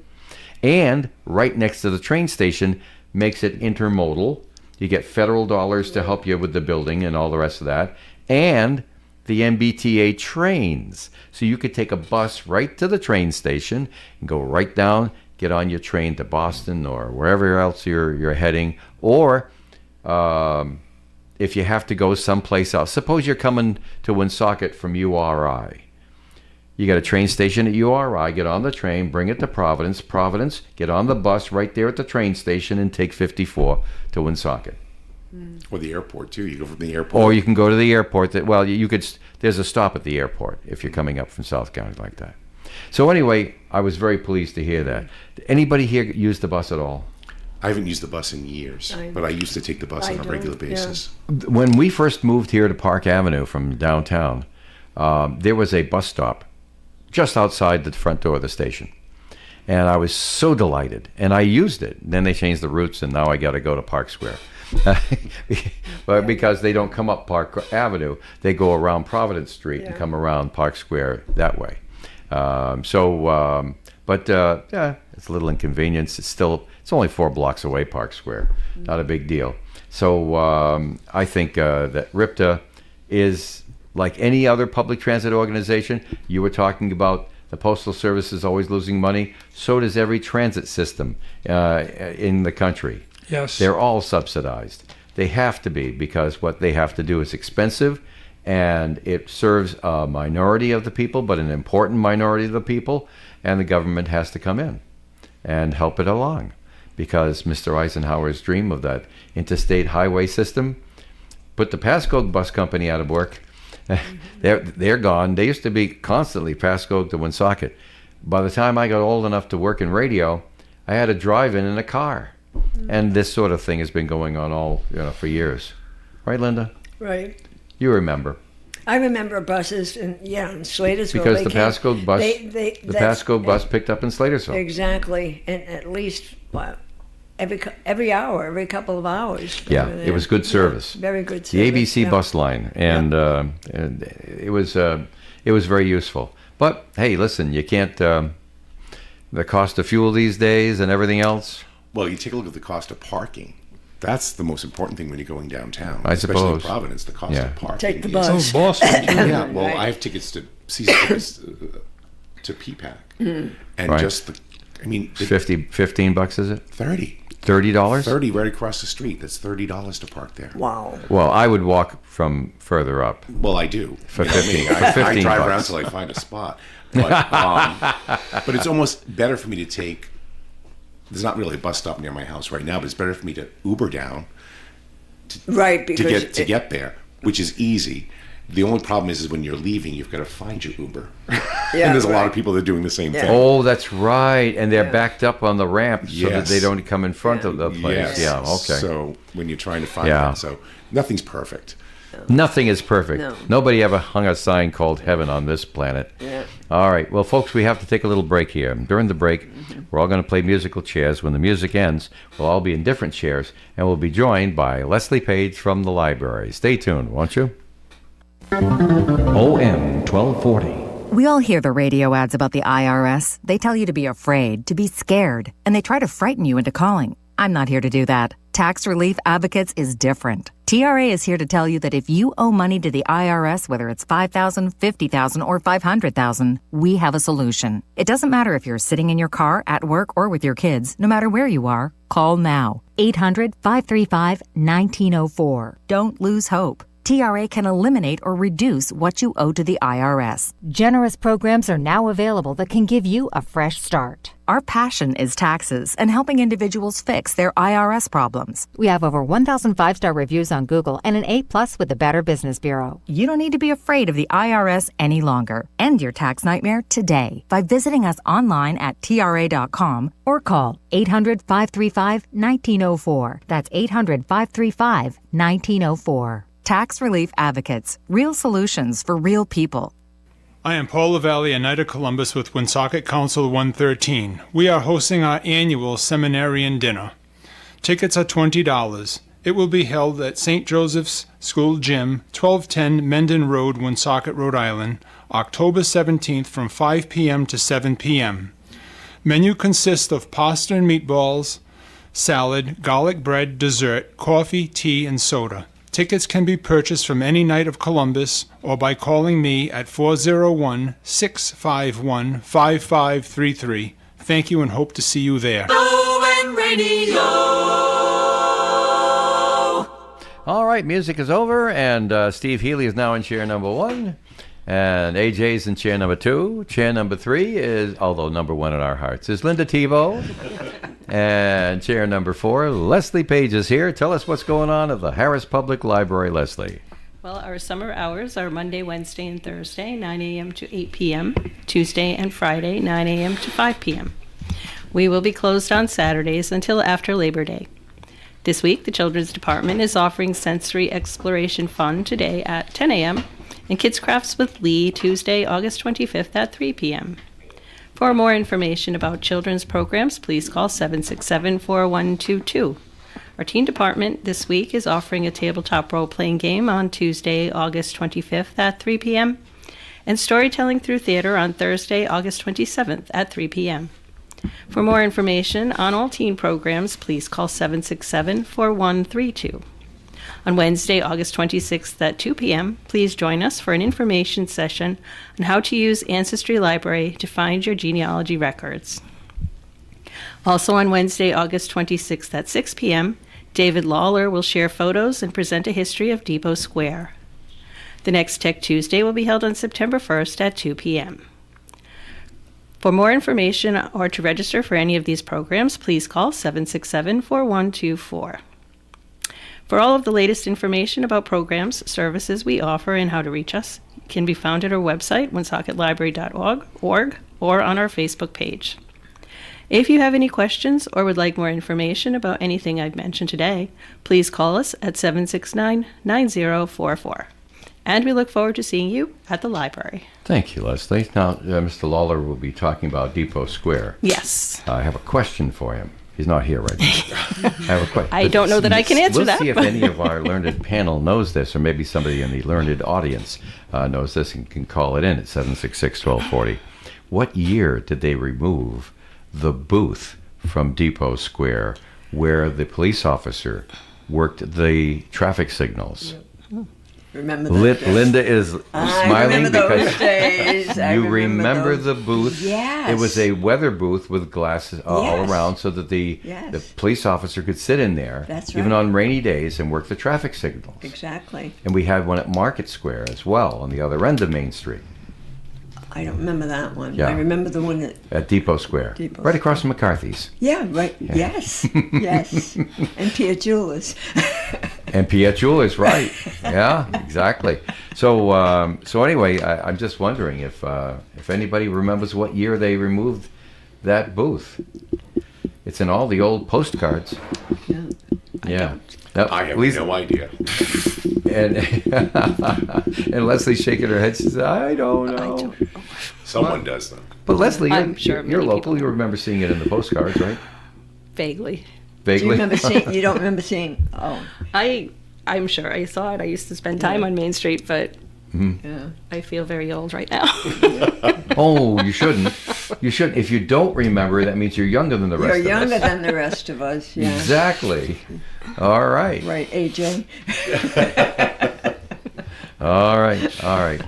And right next to the train station makes it intermodal. You get federal dollars to help you with the building and all the rest of that. And the MBTA trains. So you could take a bus right to the train station and go right down, get on your train to Boston or wherever else you're heading. Or if you have to go someplace else. Suppose you're coming to Woonsocket from URI. You got a train station at URI, get on the train, bring it to Providence. Providence, get on the bus right there at the train station and take 54 to Woonsocket. Or the airport, too. You go from the airport. Or you can go to the airport. You could. There's a stop at the airport if you're coming up from South County like that. So anyway, I was very pleased to hear that. Did anybody here use the bus at all? I haven't used the bus in years, but I used to take the bus on a regular basis. When we first moved here to Park Avenue from downtown, there was a bus stop just outside the front door of the station. And I was so delighted. And I used it. Then they changed the routes, and now I got to go to Park Square. But because they don't come up Park Avenue, they go around Providence Street and come around Park Square that way. Yeah, it's a little inconvenience. It's only 4 blocks away, Park Square. Not a big deal. So I think that RIPTA is like any other public transit organization. You were talking about the Postal Service is always losing money. So does every transit system in the country. Yes. They're all subsidized. They have to be, because what they have to do is expensive, and it serves a minority of the people, but an important minority of the people, and the government has to come in and help it along, because Mr. Eisenhower's dream of that interstate highway system put the Pasco Bus Company out of work. They're gone. They used to be constantly Pasco to Woonsocket. by the time I got old enough to work in radio, I had to drive in a car. And this sort of thing has been going on all, for years. Right, Linda? Right. You remember. I remember buses in Slatersville. Because the Pasco bus picked up in Slatersville. Exactly. And at least, every hour, every couple of hours. Yeah, it was good service. Yeah, very good service. The ABC bus line. And it was very useful. But, hey, listen, you can't... the cost of fuel these days and everything else. Well, you take a look at the cost of parking. That's the most important thing when you're going downtown. I especially suppose. in Providence, the cost of parking. Take the is- bus. Boston, too. Yeah, well, I have tickets to season tickets to PPAC, and Right. just the 15 bucks, is it? 30. $30? 30 right across the street. That's $30 to park there. Wow. Well, I would walk from further up. Well, I do. For You know what I 15 mean? for I 15 drive bucks. around till I find a spot. But it's almost better for me to take. There's not really a bus stop near my house right now, but it's better for me to Uber down Right, to because get there, which is easy. The only problem is when you're leaving, you've got to find your Uber. And there's a lot of people that are doing the same thing. Oh, that's right. And they're backed up on the ramp so that Yes. they don't come in front of the place. Yes. Yeah, okay. So when you're trying to find Yeah. that, so nothing's perfect. Nothing is perfect. No. Nobody ever hung a sign called heaven on this planet. Yeah. All right. Well, folks, we have to take a little break here. During the break, we're all going to play musical chairs. When the music ends, we'll all be in different chairs, and we'll be joined by Leslie Page from the library. Stay tuned, won't you? OM 1240. We all hear the radio ads about the IRS. They tell you to be afraid, to be scared, and they try to frighten you into calling. I'm not here to do that. Tax Relief Advocates is different. TRA is here to tell you that if you owe money to the IRS, whether it's $5,000, $50,000, or $500,000, we have a solution. It doesn't matter if you're sitting in your car, at work, or with your kids. No matter where you are, call now. 800-535-1904. Don't lose hope. TRA can eliminate or reduce what you owe to the IRS. Generous programs are now available that can give you a fresh start. Our passion is taxes and helping individuals fix their IRS problems. We have over 1,000 5-star reviews on Google and an A+ with the Better Business Bureau. You don't need to be afraid of the IRS any longer. End your tax nightmare today by visiting us online at TRA.com or call 800-535-1904. That's 800-535-1904. Tax Relief Advocates. Real solutions for real people. I am Paul LaValle, a Knight of Columbus with Woonsocket Council 113. We are hosting our annual Seminarian Dinner. Tickets are $20. It will be held at St. Joseph's School Gym, 1210 Mendon Road, Woonsocket, Rhode Island, October 17th from 5 p.m. to 7 p.m. Menu consists of pasta and meatballs, salad, garlic bread, dessert, coffee, tea, and soda. Tickets can be purchased from any Knight of Columbus or by calling me at 401-651-5533. Thank you and hope to see you there. OM Radio. All right, music is over, and Steve Healy is now in chair number 1, and AJ's in chair number 2. Chair number 3 is, although number 1 in our hearts, is Linda Tebow. And chair number 4, Leslie Page is here. Tell us what's going on at the Harris Public Library, Leslie. Well, our summer hours are Monday, Wednesday, and Thursday, 9 a.m. to 8 p.m., Tuesday and Friday, 9 a.m. to 5 p.m. We will be closed on Saturdays until after Labor Day. This week, the Children's Department is offering Sensory Exploration Fun today at 10 a.m. and Kids Crafts with Lee Tuesday, August 25th at 3 p.m. For more information about children's programs, please call 767-4122. Our teen department this week is offering a tabletop role-playing game on Tuesday, August 25th at 3 p.m. and Storytelling Through Theater on Thursday, August 27th at 3 p.m. For more information on all teen programs, please call 767-4132. On Wednesday, August 26th at 2 p.m., please join us for an information session on how to use Ancestry Library to find your genealogy records. Also on Wednesday, August 26th at 6 p.m., David Lawler will share photos and present a history of Depot Square. The next Tech Tuesday will be held on September 1st at 2 p.m. For more information or to register for any of these programs, please call 767-4124. For all of the latest information about programs, services we offer, and how to reach us, can be found at our website, woonsocketlibrary.org, or on our Facebook page. If you have any questions or would like more information about anything I've mentioned today, please call us at 769-9044. And we look forward to seeing you at the library. Thank you, Leslie. Now, Mr. Lawler will be talking about Depot Square. Yes. I have a question for him. He's not here right now. I have a question. I don't know that I can answer that. Let's see if any of our learned panel knows this, or maybe somebody in the learned audience knows this and can call it in at 766-1240. What year did they remove the booth from Depot Square where the police officer worked the traffic signals? Remember those days. Linda is smiling because days. you remember the booth. Yes. It was a weather booth with glasses all around so that the police officer could sit in there, That's even right. on rainy days, and work the traffic signals. Exactly. And we had one at Market Square as well, on the other end of Main Street. I don't remember that one. Yeah. I remember the one At Depot Square. Right across from McCarthy's. Yeah, right. Yeah. Yes. Yes. And Pierre Jewelers. And Piet Jewelers, right? Yeah, exactly. So, anyway, I'm just wondering if anybody remembers what year they removed that booth. It's in all the old postcards. Yeah. I have no idea. And and Leslie's shaking her head. She says, "I don't know." Someone does though. But Leslie, I'm sure you're many local. people- You remember seeing it in the postcards, right? Vaguely. Vaguely. Do you remember seeing? You don't remember seeing? Oh. I'm sure I saw it. I used to spend time on Main Street, but Yeah. I feel very old right now. Oh, you shouldn't. You shouldn't. If you don't remember, that means you're younger than the rest You're of us. younger than the rest of us. Yeah. Exactly. All right. Right, AJ. All right. All right.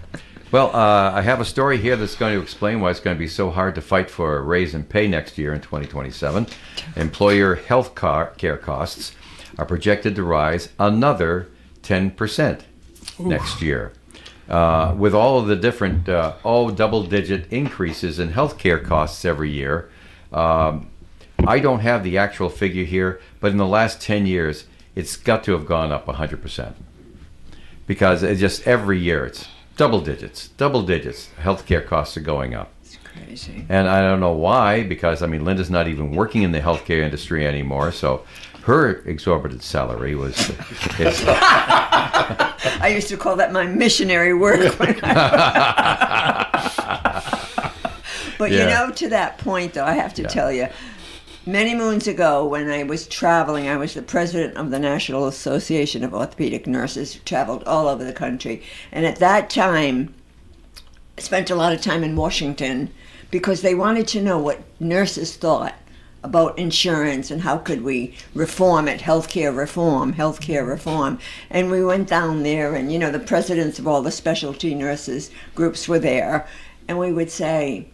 Well, I have a story here that's going to explain why it's going to be so hard to fight for a raise in pay next year in 2027. Employer health care costs are projected to rise another 10% next year. With all of the different, double-digit increases in health care costs every year, I don't have the actual figure here, but in the last 10 years, it's got to have gone up 100%. Because it's just every year, it's double digits. Healthcare costs are going up. It's crazy. And I don't know why, because, Linda's not even working in the healthcare industry anymore, so her exorbitant salary was... I used to call that my missionary work. But you know, to that point, though, I have to tell you, many moons ago, when I was traveling, I was the president of the National Association of Orthopedic Nurses, traveled all over the country. And at that time, I spent a lot of time in Washington because they wanted to know what nurses thought about insurance and how could we reform it, healthcare reform. And we went down there and, the presidents of all the specialty nurses groups were there. And we would say,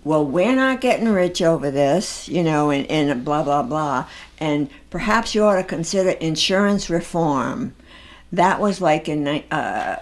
well, we're not getting rich over this, and blah, blah, blah. And perhaps you ought to consider insurance reform. That was like in,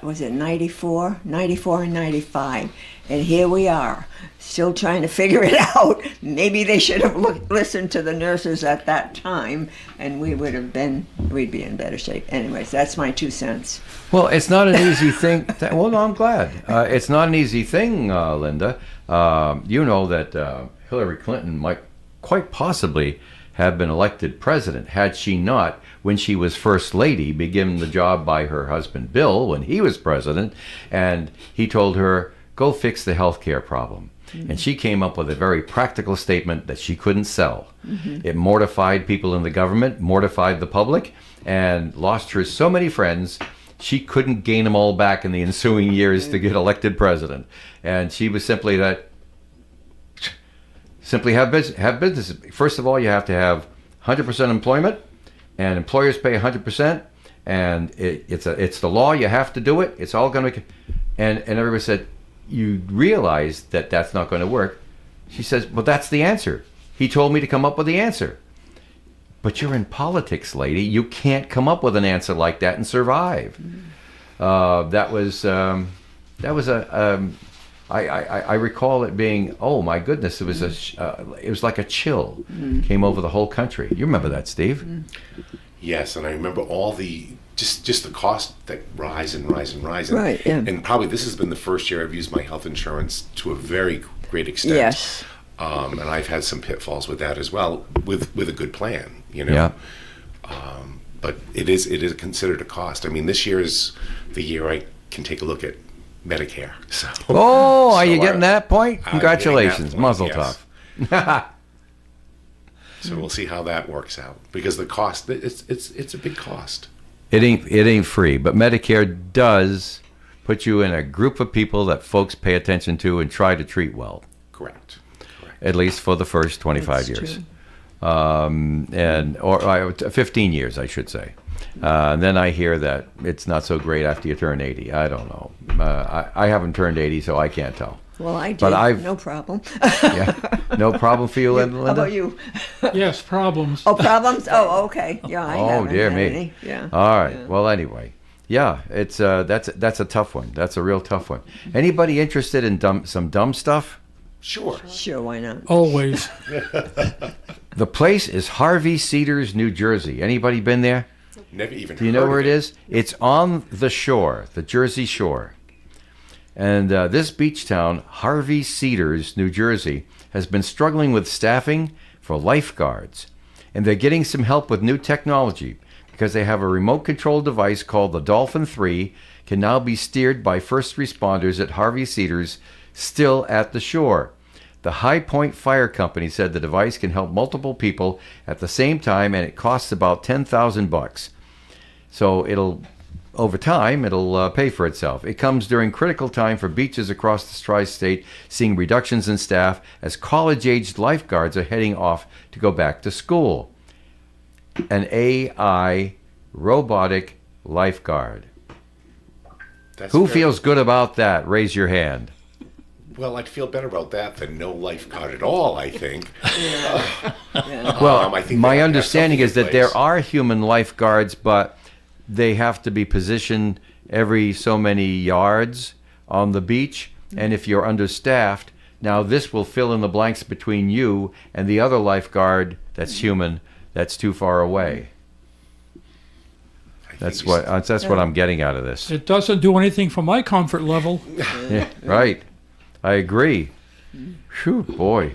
was it 94 and 95. And here we are, still trying to figure it out. Maybe they should have listened to the nurses at that time, and we'd be in better shape. Anyways, that's my 2 cents. Well, it's not an easy thing. Well, no, I'm glad. It's not an easy thing, Linda. You know that Hillary Clinton might quite possibly have been elected president had she not, when she was first lady, been given the job by her husband Bill when he was president, and he told her, go fix the health care problem. Mm-hmm. And she came up with a very practical statement that she couldn't sell. Mm-hmm. It mortified people in the government, mortified the public, and lost her so many friends, she couldn't gain them all back in the ensuing years to get elected president. And she was simply have business. First of all, you have to have 100% employment, and employers pay 100%, and it's the law. You have to do it. It's all going to, and everybody said, you realize that that's not going to work. She says, well, that's the answer. He told me to come up with the answer. But you're in politics, lady. You can't come up with an answer like that and survive. Mm-hmm. I recall it being, oh my goodness, it was it was like a chill came over the whole country. You remember that, Steve? Yes, and I remember all the just the cost that rise and rise and rise. Right, yeah. And probably this has been the first year I've used my health insurance to a very great extent. Yes. And I've had some pitfalls with that as well, with a good plan, you know. Yeah. But it is considered a cost. I mean, this year is the year I can take a look at Medicare. So. Oh, are you So getting that point? I'm getting that Congratulations, point, muzzle yes. tough. So we'll see how that works out, because the cost, it's a big cost. It ain't free, but Medicare does put you in a group of people that folks pay attention to and try to treat well. Correct. At least for the first 25 years. Or 15 years, I should say. And then I hear that it's not so great after you turn 80. I don't know. I haven't turned 80, so I can't tell. Well, I did. But no problem. Yeah, no problem for you, Linda? How about you? Yes, problems. Oh, problems? Oh, okay. Yeah, I Oh, haven't dear had me. any. Yeah. All right. Well, anyway. Yeah, it's that's a tough one. That's a real tough one. Anybody interested in some dumb stuff? Sure. Sure, why not? Always. The place is Harvey Cedars, New Jersey. Anybody been there? Never even Do you know heard where of it is? It's on the shore, the Jersey Shore. And this beach town, Harvey Cedars, New Jersey, has been struggling with staffing for lifeguards. And they're getting some help with new technology because they have a remote control device called the Dolphin 3, can now be steered by first responders at Harvey Cedars, still at the shore. The High Point Fire Company said the device can help multiple people at the same time, and it costs about $10,000. So over time, it'll pay for itself. It comes during critical time for beaches across the tri-state, seeing reductions in staff as college-aged lifeguards are heading off to go back to school. An AI robotic lifeguard. Who feels good about that? Raise your hand. Well, I'd feel better about that than no lifeguard at all, I think. Well, I think my they have to have understanding something is in that there place. are human lifeguards, but they have to be positioned every so many yards on the beach. And if you're understaffed, now this will fill in the blanks between you and the other lifeguard that's human that's too far away. That's what I'm getting out of this. It doesn't do anything for my comfort level. Yeah, right. I agree. Phew, boy.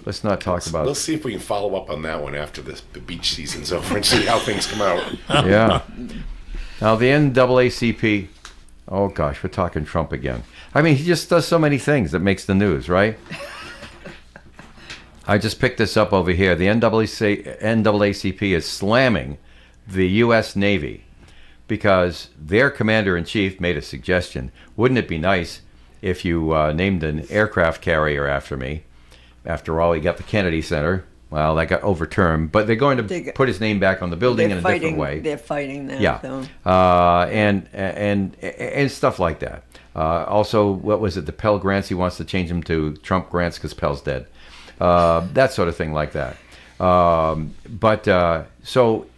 Let's not talk about We'll see if we can follow up on that one after the beach season's over and see how things come out. Yeah. Now, the NAACP, oh gosh, we're talking Trump again. I mean, he just does so many things that makes the news, right? I just picked this up over here. The NAACP is slamming the U.S. Navy because their commander-in-chief made a suggestion. Wouldn't it be nice if you named an aircraft carrier after me? After all, he got the Kennedy Center. Well, that got overturned, but they're going to put his name back on the building in a different way. They're fighting that, Yeah, though. and stuff like that. Also, what was it? The Pell Grants. He wants to change them to Trump Grants because Pell's dead. That sort of thing like that. So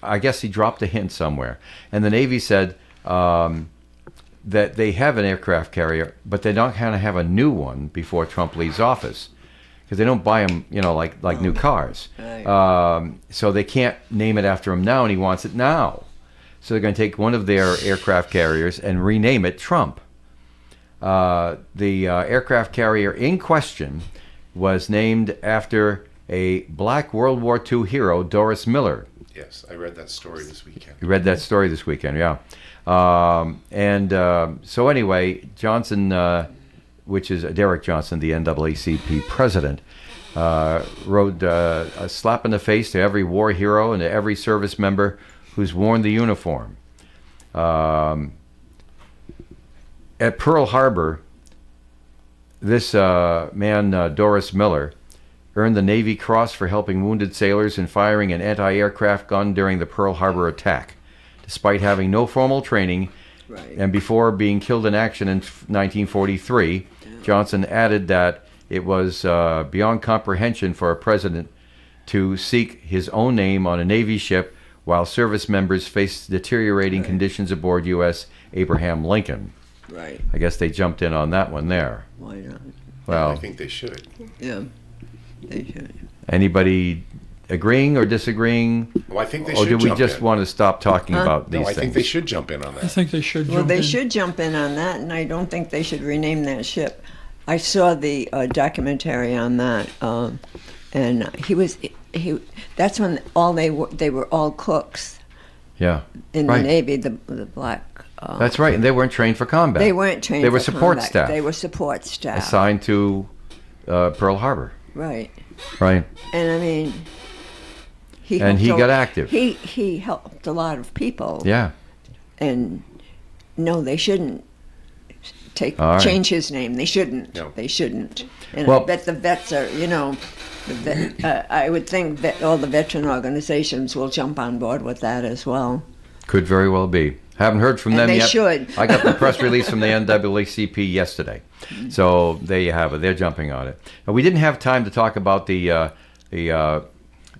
I guess he dropped a hint somewhere, and the Navy said that they have an aircraft carrier, but they're not going to have a new one before Trump leaves office. Because they don't buy them, like new cars. Right. So they can't name it after him now, and he wants it now. So they're going to take one of their aircraft carriers and rename it Trump. The aircraft carrier in question was named after a black World War II hero, Doris Miller. Yes, I read that story this weekend. You read that story this weekend, yeah. So anyway, Johnson... which is Derek Johnson, the NAACP president, wrote a slap in the face to every war hero and to every service member who's worn the uniform. At Pearl Harbor, this man, Doris Miller, earned the Navy Cross for helping wounded sailors and firing an anti-aircraft gun during the Pearl Harbor attack, despite having no formal training. Right. And before being killed in action in 1943, Johnson added that it was beyond comprehension for a president to seek his own name on a Navy ship while service members faced deteriorating conditions aboard U.S. Abraham Lincoln. Right. I guess they jumped in on that one there. Why not? Well, I think they should. Yeah, they should. Anybody agreeing or disagreeing? Well, I think they or should do we jump just in. want to stop talking about these No, I things? think they should jump in on I that. think they should Well, jump they in. should jump in on that, and I don't think they should rename that ship. I saw the documentary on that, and he. That's when they were all cooks Yeah. in right. the Navy. The black. That's right, and they weren't trained for combat. They weren't trained. They were for support combat. staff. They were support staff. Assigned to Pearl Harbor. Right. Right. And I mean, he got active. He helped a lot of people. Yeah. And no, they shouldn't All right. change his name. They shouldn't. No. They shouldn't. And Well- I bet the vets are, I would think that all the veteran organizations will jump on board with that as well. Could very well be. Haven't heard from And them they yet. should. I got the press release from the NAACP yesterday. So there you have it. They're jumping on it. And we didn't have time to talk about the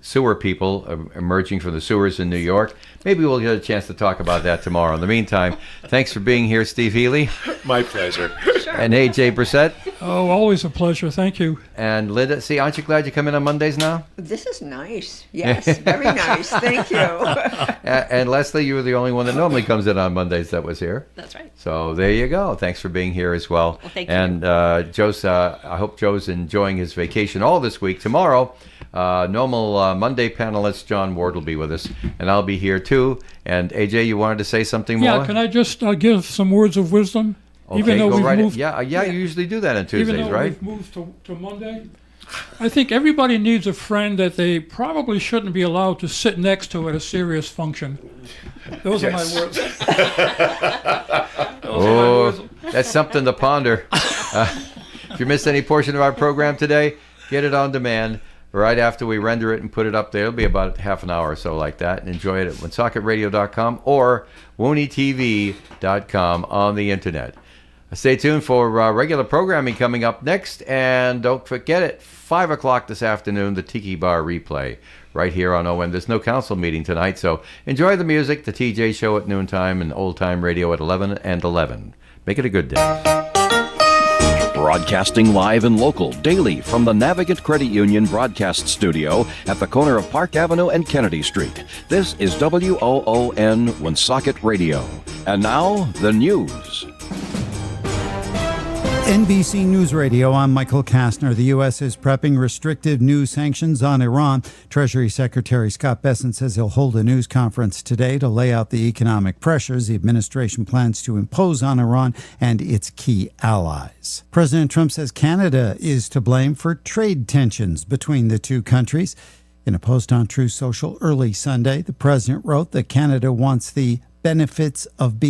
sewer people emerging from the sewers in New York. Maybe we'll get a chance to talk about that tomorrow. In the meantime, thanks for being here, Steve Healy. My pleasure. And AJ Brissett. Oh, always a pleasure. Thank you. And Linda. See, aren't you glad you come in on Mondays now? This is nice. Yes, very nice. Thank you. And Leslie, you were the only one that normally comes in on Mondays that was here. That's right. So there you go. Thanks for being here as well. Well, thank you. And Joe's, I hope Joe's enjoying his vacation all this week. Tomorrow, normal Monday panelist John Ward will be with us, and I'll be here too. And AJ, you wanted to say something more? Yeah, can I just give some words of wisdom? Okay, even though go we've right moved, in. Yeah, you usually do that on Tuesdays, even though right? we've moved to Monday, I think everybody needs a friend that they probably shouldn't be allowed to sit next to at a serious function. Those are my words. Oh, that's something to ponder. If you missed any portion of our program today, get it on demand right after we render it and put it up there. It'll be about half an hour or so like that. And enjoy it at WoonsocketRadio.com or WooneyTV.com on the internet. Stay tuned for regular programming coming up next. And don't forget it, 5 o'clock this afternoon, the Tiki Bar replay right here on ON. There's no council meeting tonight, so enjoy the music, the TJ Show at noontime and Old Time Radio at 11 and 11. Make it a good day. Broadcasting live and local daily from the Navigant Credit Union broadcast studio at the corner of Park Avenue and Kennedy Street. This is WOON Woonsocket Radio. And now, the news. NBC News Radio, I'm Michael Kastner. The U.S. is prepping restrictive new sanctions on Iran. Treasury Secretary Scott Bessent says he'll hold a news conference today to lay out the economic pressures the administration plans to impose on Iran and its key allies. President Trump says Canada is to blame for trade tensions between the two countries. In a post on Truth Social early Sunday, the president wrote that Canada wants the benefits of being